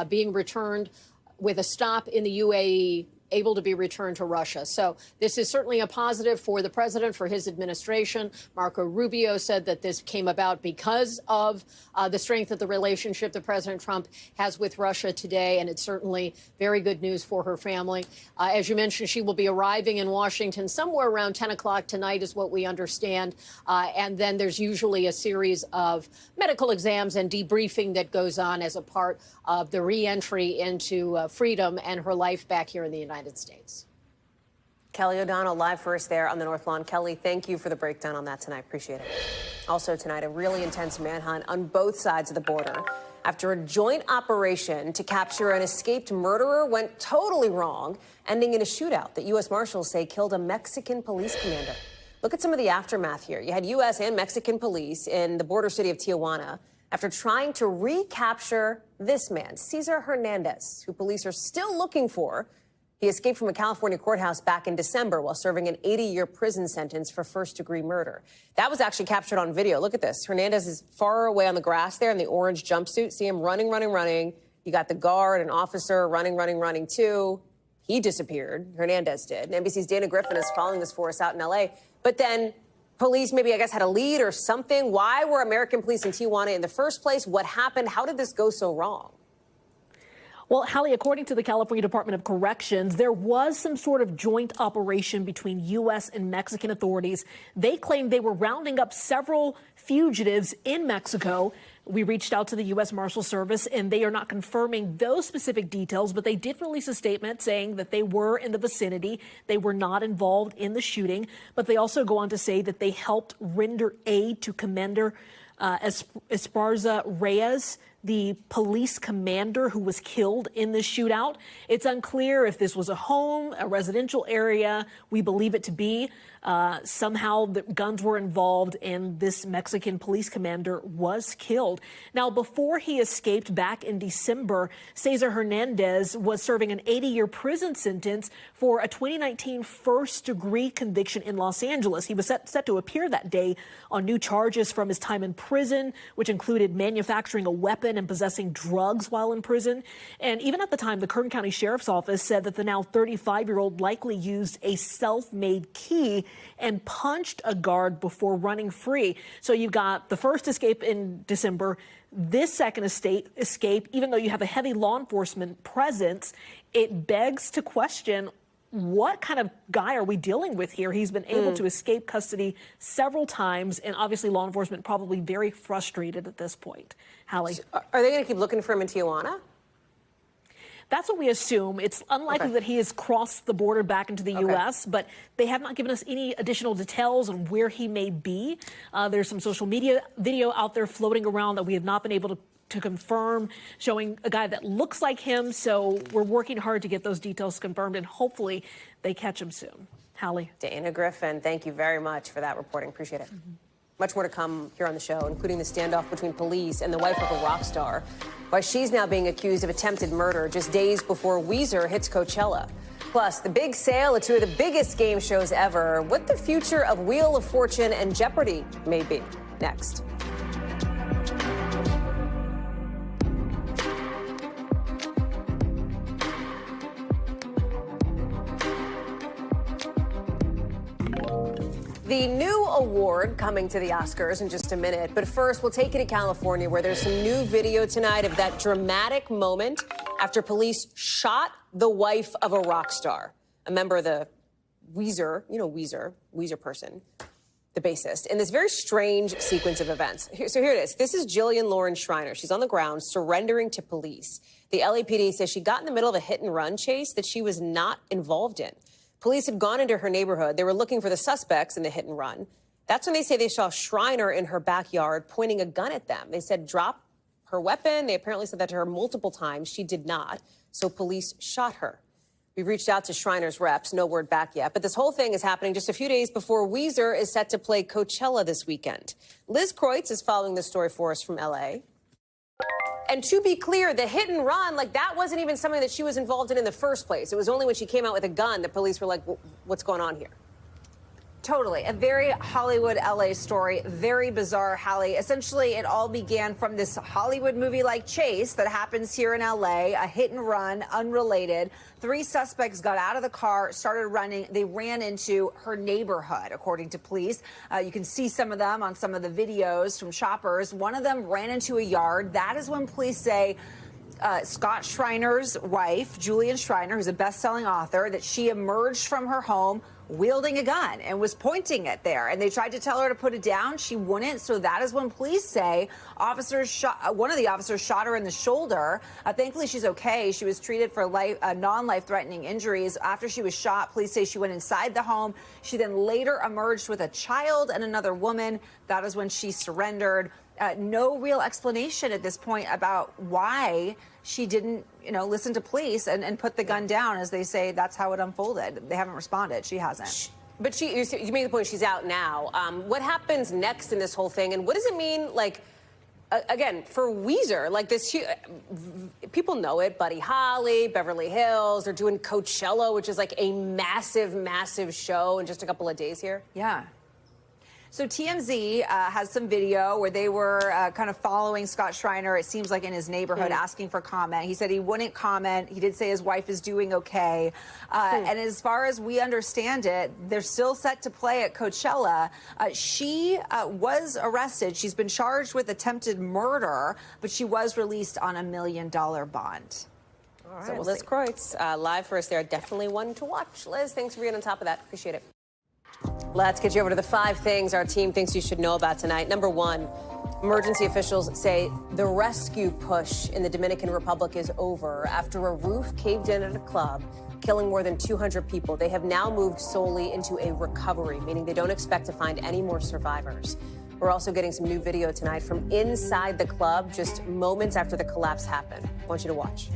being returned with a stop in the UAE, able to be returned to Russia. So this is certainly a positive for the president, for his administration. Marco Rubio said that this came about because of the strength of the relationship that President Trump has with Russia today, and it's certainly very good news for her family. As you mentioned, she will be arriving in Washington somewhere around 10 o'clock tonight is what we understand. And then there's usually a series of medical exams and debriefing that goes on as a part of the reentry into freedom and her life back here in the United States. Kelly O'Donnell live for us there on the North Lawn. Kelly, thank you for the breakdown on that tonight. Appreciate it. Also tonight, a really intense manhunt on both sides of the border after a joint operation to capture an escaped murderer went totally wrong, ending in a shootout that U.S. Marshals say killed a Mexican police commander. Look at some of the aftermath here. You had U.S. and Mexican police in the border city of Tijuana after trying to recapture this man, Cesar Hernandez, who police are still looking for. He escaped from a California courthouse back in December while serving an 80-year prison sentence for first-degree murder. That was actually captured on video. Look at this. Hernandez is far away on the grass there in the orange jumpsuit. See him running, running, running. You got the guard, an officer running, running, running too. He disappeared. Hernandez did. And NBC's Dana Griffin is following this for us out in L.A. But then police maybe, I guess, had a lead or something. Why were American police in Tijuana in the first place? What happened? How did this go so wrong? Well, Hallie, according to the California Department of Corrections, there was some sort of joint operation between U.S. and Mexican authorities. They claimed they were rounding up several fugitives in Mexico. We reached out to the U.S. Marshal Service, and they are not confirming those specific details, but they did release a statement saying that they were in the vicinity. They were not involved in the shooting, but they also go on to say that they helped render aid to Commander Esparza Reyes, the police commander who was killed in this shootout. It's unclear if this was a home, a residential area. We believe it to be. Somehow the guns were involved and this Mexican police commander was killed. Now, before he escaped back in December, Cesar Hernandez was serving an 80-year prison sentence for a 2019 first-degree conviction in Los Angeles. He was set to appear that day on new charges from his time in prison, which included manufacturing a weapon and possessing drugs while in prison. And even at the time, the Kern County Sheriff's Office said that the now 35-year-old likely used a self-made key and punched a guard before running free. So you've got the first escape in December, this second escape, even though you have a heavy law enforcement presence, it begs to question, what kind of guy are we dealing with here? He's been able to escape custody several times, and obviously law enforcement probably very frustrated at this point. Hallie? Are they going to keep looking for him in Tijuana? That's what we assume. It's unlikely that he has crossed the border back into the U.S., but they have not given us any additional details on where he may be. There's some social media video out there floating around that we have not been able to confirm, showing a guy that looks like him. So we're working hard to get those details confirmed, and hopefully they catch him soon. Hallie? Dana Griffin, thank you very much for that reporting. Appreciate it. Much more to come here on the show, including the standoff between police and the wife of a rock star, why she's now being accused of attempted murder just days before Weezer hits Coachella. Plus, the big sale of two of the biggest game shows ever, what the future of Wheel of Fortune and Jeopardy may be. Next. The new award coming to the Oscars in just a minute. But first, we'll take you to California, where there's some new video tonight of that dramatic moment after police shot the wife of a rock star, a member of the Weezer, Weezer person, the bassist, in this very strange sequence of events. So here it is. This is Jillian Lauren Schreiner. She's on the ground surrendering to police. The LAPD says she got in the middle of a hit-and-run chase that she was not involved in. Police had gone into her neighborhood. They were looking for the suspects in the hit and run. That's when they say they saw Schreiner in her backyard pointing a gun at them. They said, drop her weapon. They apparently said that to her multiple times. She did not. So police shot her. We've reached out to Schreiner's reps. No word back yet. But this whole thing is happening just a few days before Weezer is set to play Coachella this weekend. Liz Kreutz is following this story for us from L.A. And to be clear, the hit and run, that wasn't even something that she was involved in the first place. It was only when she came out with a gun that police were like, what's going on here? Totally. A very Hollywood LA story. Very bizarre, Hallie. Essentially, it all began from this Hollywood movie-like chase that happens here in LA, a hit and run, unrelated. 3 suspects got out of the car, started running. They ran into her neighborhood, according to police. You can see some of them on some of the videos from shoppers. One of them ran into a yard. That is when police say Scott Schreiner's wife, Julian Schreiner, who's a best-selling author, that she emerged from her home wielding a gun and was pointing it there. And they tried to tell her to put it down. She wouldn't. So that is when police say one of the officers shot her in the shoulder. Thankfully, she's okay. She was treated for non-life-threatening injuries. After she was shot, police say she went inside the home. She then later emerged with a child and another woman. That is when she surrendered. No real explanation at this point about why she didn't, listen to police and put the gun down. As they say, that's how it unfolded. They haven't responded. She hasn't. But you made the point she's out now. What happens next in this whole thing? And what does it mean, again, for Weezer? People know it. Buddy Holly, Beverly Hills. They're doing Coachella, which is a massive, massive show in just a couple of days here. Yeah. So TMZ has some video where they were kind of following Scott Schreiner, it seems like in his neighborhood, asking for comment. He said he wouldn't comment. He did say his wife is doing okay. And as far as we understand it, they're still set to play at Coachella. She was arrested. She's been charged with attempted murder, but she was released on $1 million bond. All right, so Liz Kreutz, live for us there. Definitely one to watch. Liz, thanks for being on top of that. Appreciate it. Let's get you over to the 5 things our team thinks you should know about tonight. Number 1, emergency officials say the rescue push in the Dominican Republic is over after a roof caved in at a club, killing more than 200 people. They have now moved solely into a recovery, meaning they don't expect to find any more survivors. We're also getting some new video tonight from inside the club just moments after the collapse happened. I want you to watch.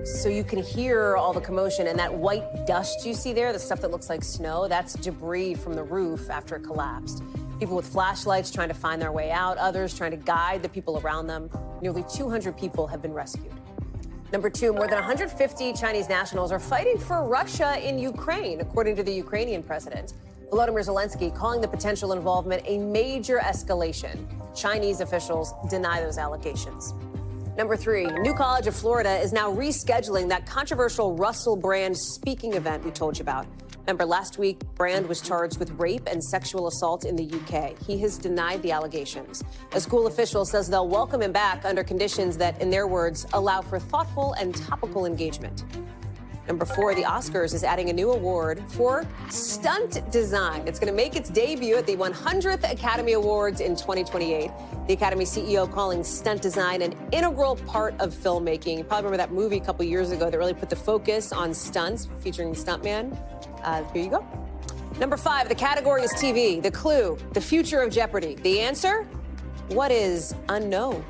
So you can hear all the commotion, and that white dust you see there, the stuff that looks like snow, that's debris from the roof after it collapsed. People with flashlights trying to find their way out, others trying to guide the people around them. Nearly 200 people have been rescued. Number 2, more than 150 Chinese nationals are fighting for Russia in Ukraine, according to the Ukrainian president. Volodymyr Zelensky calling the potential involvement a major escalation. Chinese officials deny those allegations. Number 3, New College of Florida is now rescheduling that controversial Russell Brand speaking event we told you about. Remember, last week, Brand was charged with rape and sexual assault in the UK. He has denied the allegations. A school official says they'll welcome him back under conditions that, in their words, allow for thoughtful and topical engagement. Number 4, the Oscars is adding a new award for stunt design. It's going to make its debut at the 100th Academy Awards in 2028. The Academy CEO calling stunt design an integral part of filmmaking. You probably remember that movie a couple years ago that really put the focus on stunts featuring stuntman. Here you go. Number 5, the category is TV. The clue, the future of Jeopardy. The answer, what is unknown?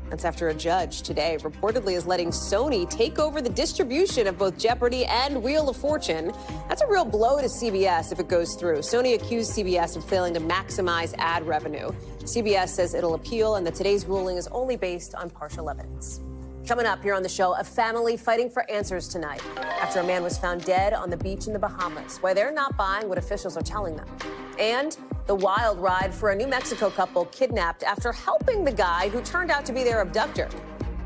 That's after a judge today reportedly is letting Sony take over the distribution of both Jeopardy and Wheel of Fortune. That's a real blow to CBS if it goes through. Sony accused CBS of failing to maximize ad revenue. CBS says it'll appeal and that today's ruling is only based on partial evidence. Coming up here on the show, a family fighting for answers tonight after a man was found dead on the beach in the Bahamas, why they're not buying what officials are telling them. And the wild ride for a New Mexico couple kidnapped after helping the guy who turned out to be their abductor.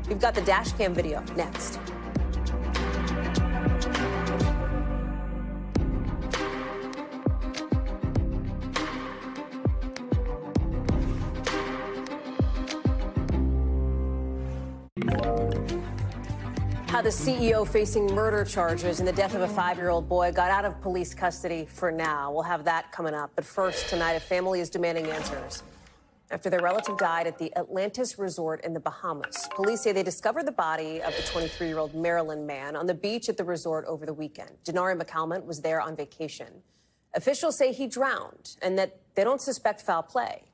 We've got the dash cam video next. Now, the CEO facing murder charges in the death of a 5-year-old boy got out of police custody for now. We'll have that coming up. But first, tonight, a family is demanding answers after their relative died at the Atlantis Resort in the Bahamas. Police say they discovered the body of the 23-year-old Maryland man on the beach at the resort over the weekend. Denari McCalmont was there on vacation. Officials say he drowned and that they don't suspect foul play.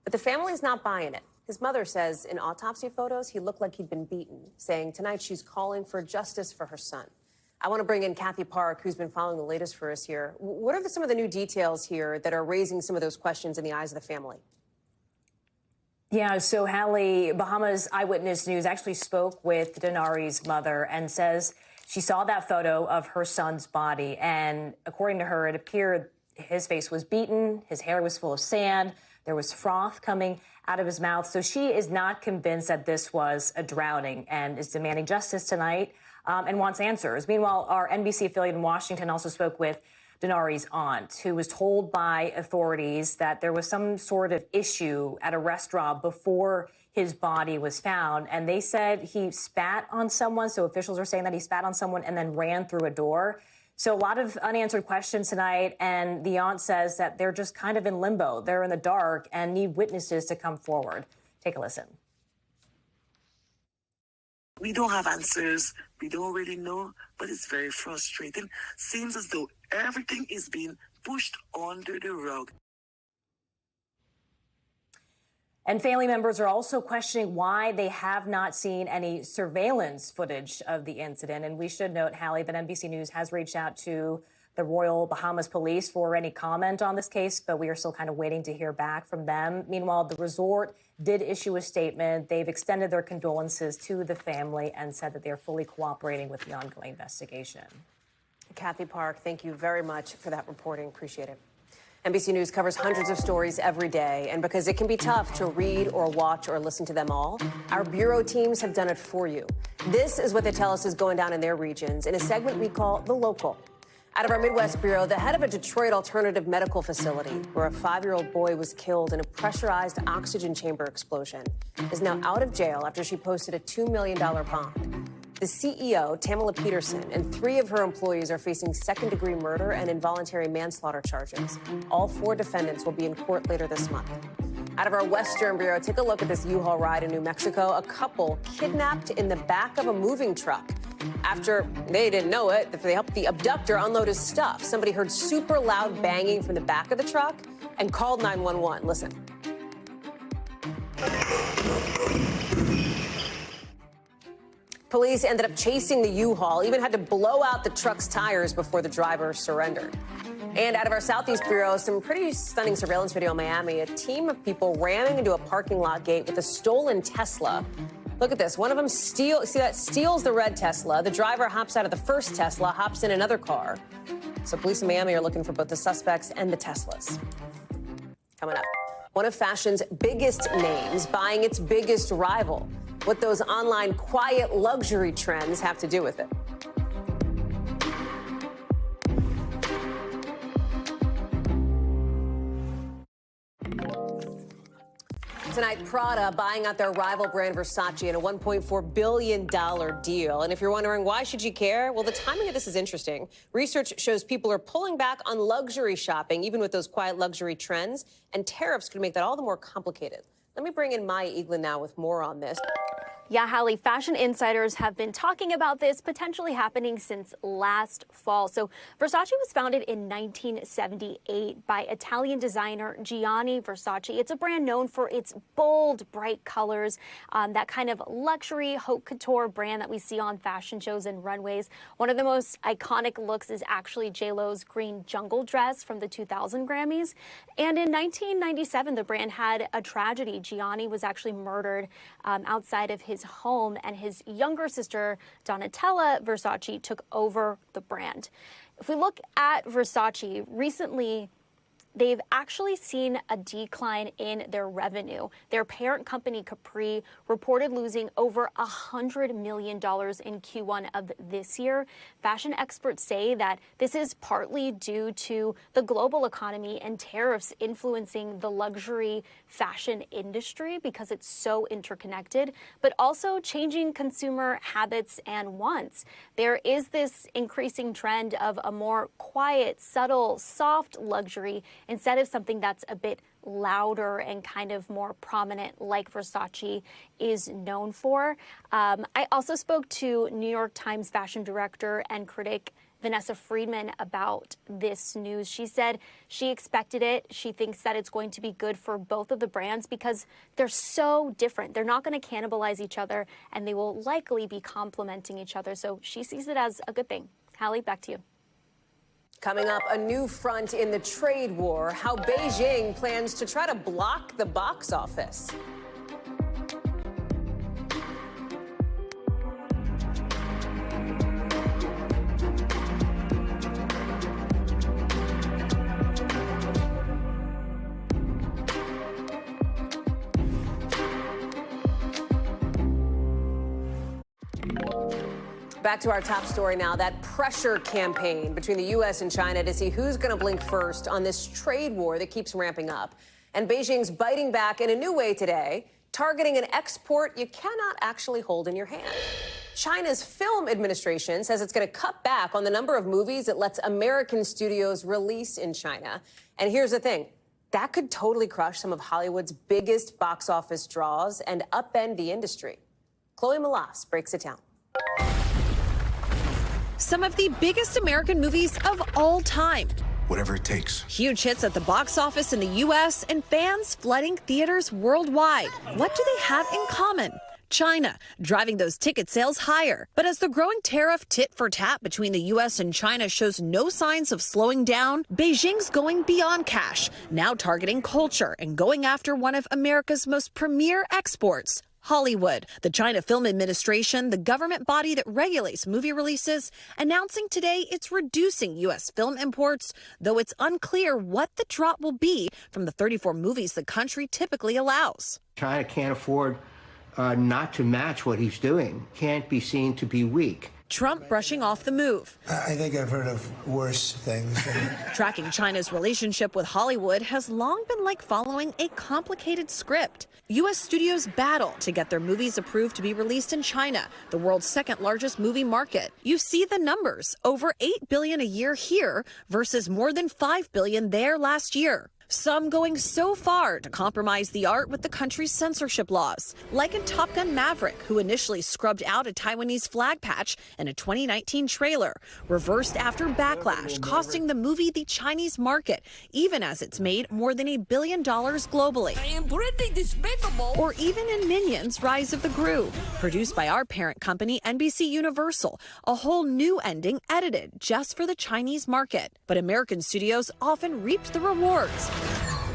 But the family's not buying it. His mother says in autopsy photos, he looked like he'd been beaten, saying tonight she's calling for justice for her son. I want to bring in Kathy Park, who's been following the latest for us here. What are some of the new details here that are raising some of those questions in the eyes of the family? Yeah, so Hallie, Bahamas Eyewitness News actually spoke with Denari's mother and says she saw that photo of her son's body. And according to her, it appeared his face was beaten, his hair was full of sand, there was froth coming out of his mouth. So she is not convinced that this was a drowning and is demanding justice tonight and wants answers. Meanwhile, our NBC affiliate in Washington also spoke with Denari's aunt, who was told by authorities that there was some sort of issue at a restaurant before his body was found. And they said he spat on someone. So officials are saying that he spat on someone and then ran through a door. So a lot of unanswered questions tonight. And the aunt says that they're just kind of in limbo. They're in the dark and need witnesses to come forward. Take a listen. We don't have answers. We don't really know, but it's very frustrating. Seems as though everything is being pushed under the rug. And family members are also questioning why they have not seen any surveillance footage of the incident. And we should note, Hallie, that NBC News has reached out to the Royal Bahamas Police for any comment on this case, but we are still kind of waiting to hear back from them. Meanwhile, the resort did issue a statement. They've extended their condolences to the family and said that they're fully cooperating with the ongoing investigation. Kathy Park, thank you very much for that reporting. Appreciate it. NBC News covers hundreds of stories every day, and because it can be tough to read or watch or listen to them all, our bureau teams have done it for you. This is what they tell us is going down in their regions in a segment we call The Local. Out of our Midwest Bureau, the head of a Detroit alternative medical facility where a 5-year-old boy was killed in a pressurized oxygen chamber explosion is now out of jail after she posted a $2 million bond. The CEO, Tamala Peterson, and 3 of her employees are facing second-degree murder and involuntary manslaughter charges. All 4 defendants will be in court later this month. Out of our Western Bureau, take a look at this U-Haul ride in New Mexico. A couple kidnapped in the back of a moving truck. After they didn't know it, they helped the abductor unload his stuff. Somebody heard super loud banging from the back of the truck and called 911. Listen. Police ended up chasing the U-Haul, even had to blow out the truck's tires before the driver surrendered. And out of our Southeast Bureau, some pretty stunning surveillance video in Miami. A team of people ramming into a parking lot gate with a stolen Tesla. Look at this. One of them steals the red Tesla. The driver hops out of the first Tesla, hops in another car. So police in Miami are looking for both the suspects and the Teslas. Coming up, one of fashion's biggest names buying its biggest rival. What those online quiet luxury trends have to do with it. Tonight, Prada buying out their rival brand Versace in a $1.4 billion deal. And if you're wondering why should you care? Well, the timing of this is interesting. Research shows people are pulling back on luxury shopping, even with those quiet luxury trends, and tariffs could make that all the more complicated. Let me bring in Maya Eaglin now with more on this. Yeah, Hallie, fashion insiders have been talking about this potentially happening since last fall. So Versace was founded in 1978 by Italian designer Gianni Versace. It's a brand known for its bold, bright colors, that kind of luxury haute couture brand that we see on fashion shows and runways. One of the most iconic looks is actually J-Lo's green jungle dress from the 2000 Grammys. And in 1997, the brand had a tragedy. Gianni was actually murdered outside of his home, and his younger sister, Donatella Versace, took over the brand. If we look at Versace, recently they've actually seen a decline in their revenue. Their parent company, Capri, reported losing over $100 million in Q1 of this year. Fashion experts say that this is partly due to the global economy and tariffs influencing the luxury fashion industry because it's so interconnected, but also changing consumer habits and wants. There is this increasing trend of a more quiet, subtle, soft luxury instead of something that's a bit louder and kind of more prominent like Versace is known for. I also spoke to New York Times fashion director and critic Vanessa Friedman about this news. She said she expected it. She thinks that it's going to be good for both of the brands because they're so different. They're not going to cannibalize each other, and they will likely be complementing each other. So she sees it as a good thing. Hallie, back to you. Coming up, a new front in the trade war, how Beijing plans to try to block the box office. Back to our top story now, that pressure campaign between the U.S. and China to see who's going to blink first on this trade war that keeps ramping up. And Beijing's biting back in a new way today, targeting an export you cannot actually hold in your hand. China's film administration says it's going to cut back on the number of movies it lets American studios release in China. And here's the thing, that could totally crush some of Hollywood's biggest box office draws and upend the industry. Chloe Malas breaks it down. Some of the biggest American movies of all time. Whatever it takes. Huge hits at the box office in the U.S. and fans flooding theaters worldwide. What do they have in common? China, driving those ticket sales higher. But as the growing tariff tit for tat between the U.S. and China shows no signs of slowing down, Beijing's going beyond cash, now targeting culture and going after one of America's most premier exports, Hollywood. The China Film Administration, the government body that regulates movie releases, announcing today it's reducing U.S. film imports, though it's unclear what the drop will be from the 34 movies the country typically allows. China can't afford not to match what he's doing, can't be seen to be weak. Trump brushing off the move. I think I've heard of worse things. Tracking China's relationship with Hollywood has long been like following a complicated script. U.S. studios battle to get their movies approved to be released in China, the world's second largest movie market. You see the numbers, over $8 billion a year here versus more than $5 billion there last year. Some going so far to compromise the art with the country's censorship laws, like in Top Gun Maverick, who initially scrubbed out a Taiwanese flag patch in a 2019 trailer, reversed after backlash, costing the movie the Chinese market, even as it's made more than $1 billion globally. I am pretty despicable. Or even in Minions: Rise of the Gru, produced by our parent company, NBC Universal, a whole new ending edited just for the Chinese market. But American studios often reaped the rewards.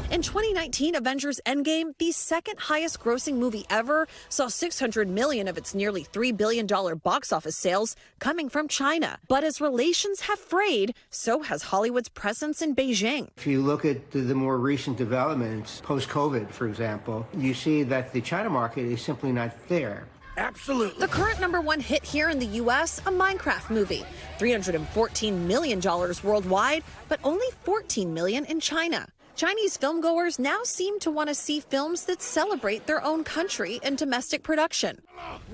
In 2019, Avengers Endgame, the second highest grossing movie ever, saw $600 million of its nearly $3 billion box office sales coming from China. But as relations have frayed, so has Hollywood's presence in Beijing. If you look at the more recent developments, post-COVID, for example, you see that the China market is simply not there. Absolutely. The current #1 hit here in the U.S., a Minecraft movie. $314 million worldwide, but only $14 million in China. Chinese filmgoers now seem to want to see films that celebrate their own country and domestic production.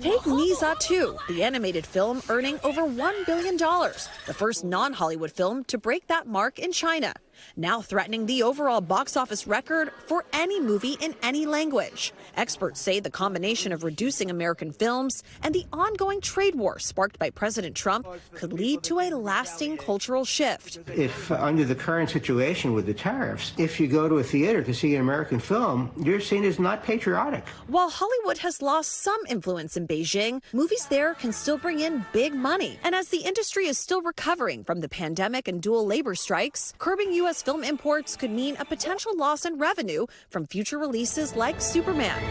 Take Ne Zha 2, the animated film earning over $1 billion, the first non-Hollywood film to break that mark in China, now threatening the overall box office record for any movie in any language. Experts say the combination of reducing American films and the ongoing trade war sparked by President Trump could lead to a lasting cultural shift. If under the current situation with the tariffs, if you go to a theater to see an American film, you're seen as not patriotic. While Hollywood has lost some influence in Beijing, movies there can still bring in big money. And as the industry is still recovering from the pandemic and dual labor strikes, curbing U.S. film imports could mean a potential loss in revenue from future releases like Superman,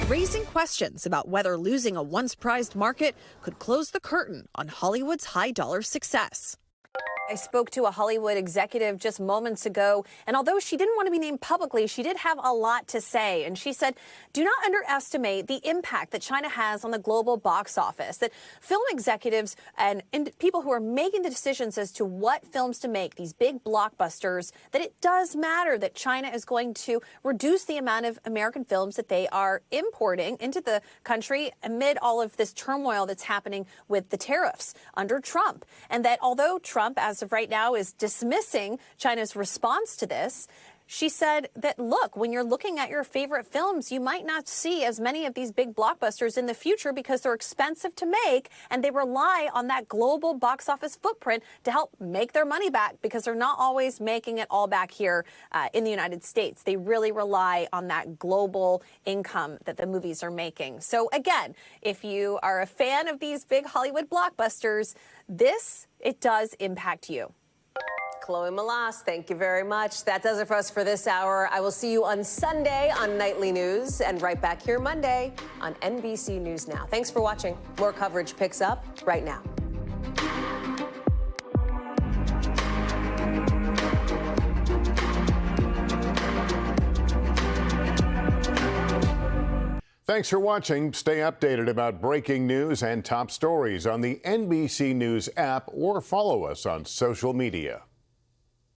raising questions about whether losing a once prized market could close the curtain on Hollywood's high-dollar success. I spoke to a Hollywood executive just moments ago, and although she didn't want to be named publicly, she did have a lot to say. And she said, do not underestimate the impact that China has on the global box office, that film executives and people who are making the decisions as to what films to make, these big blockbusters, that it does matter that China is going to reduce the amount of American films that they are importing into the country amid all of this turmoil that's happening with the tariffs under Trump. And that although Trump, as of right now, is dismissing China's response to this, she said that, look, when you're looking at your favorite films, you might not see as many of these big blockbusters in the future because they're expensive to make and they rely on that global box office footprint to help make their money back because they're not always making it all back here in the United States. They really rely on that global income that the movies are making. So again, if you are a fan of these big Hollywood blockbusters, it does impact you. Chloe Malas, thank you very much. That does it for us for this hour. I will see you on Sunday on Nightly News and right back here Monday on NBC News Now. Thanks for watching. More coverage picks up right now. Thanks for watching. Stay updated about breaking news and top stories on the NBC News app or follow us on social media.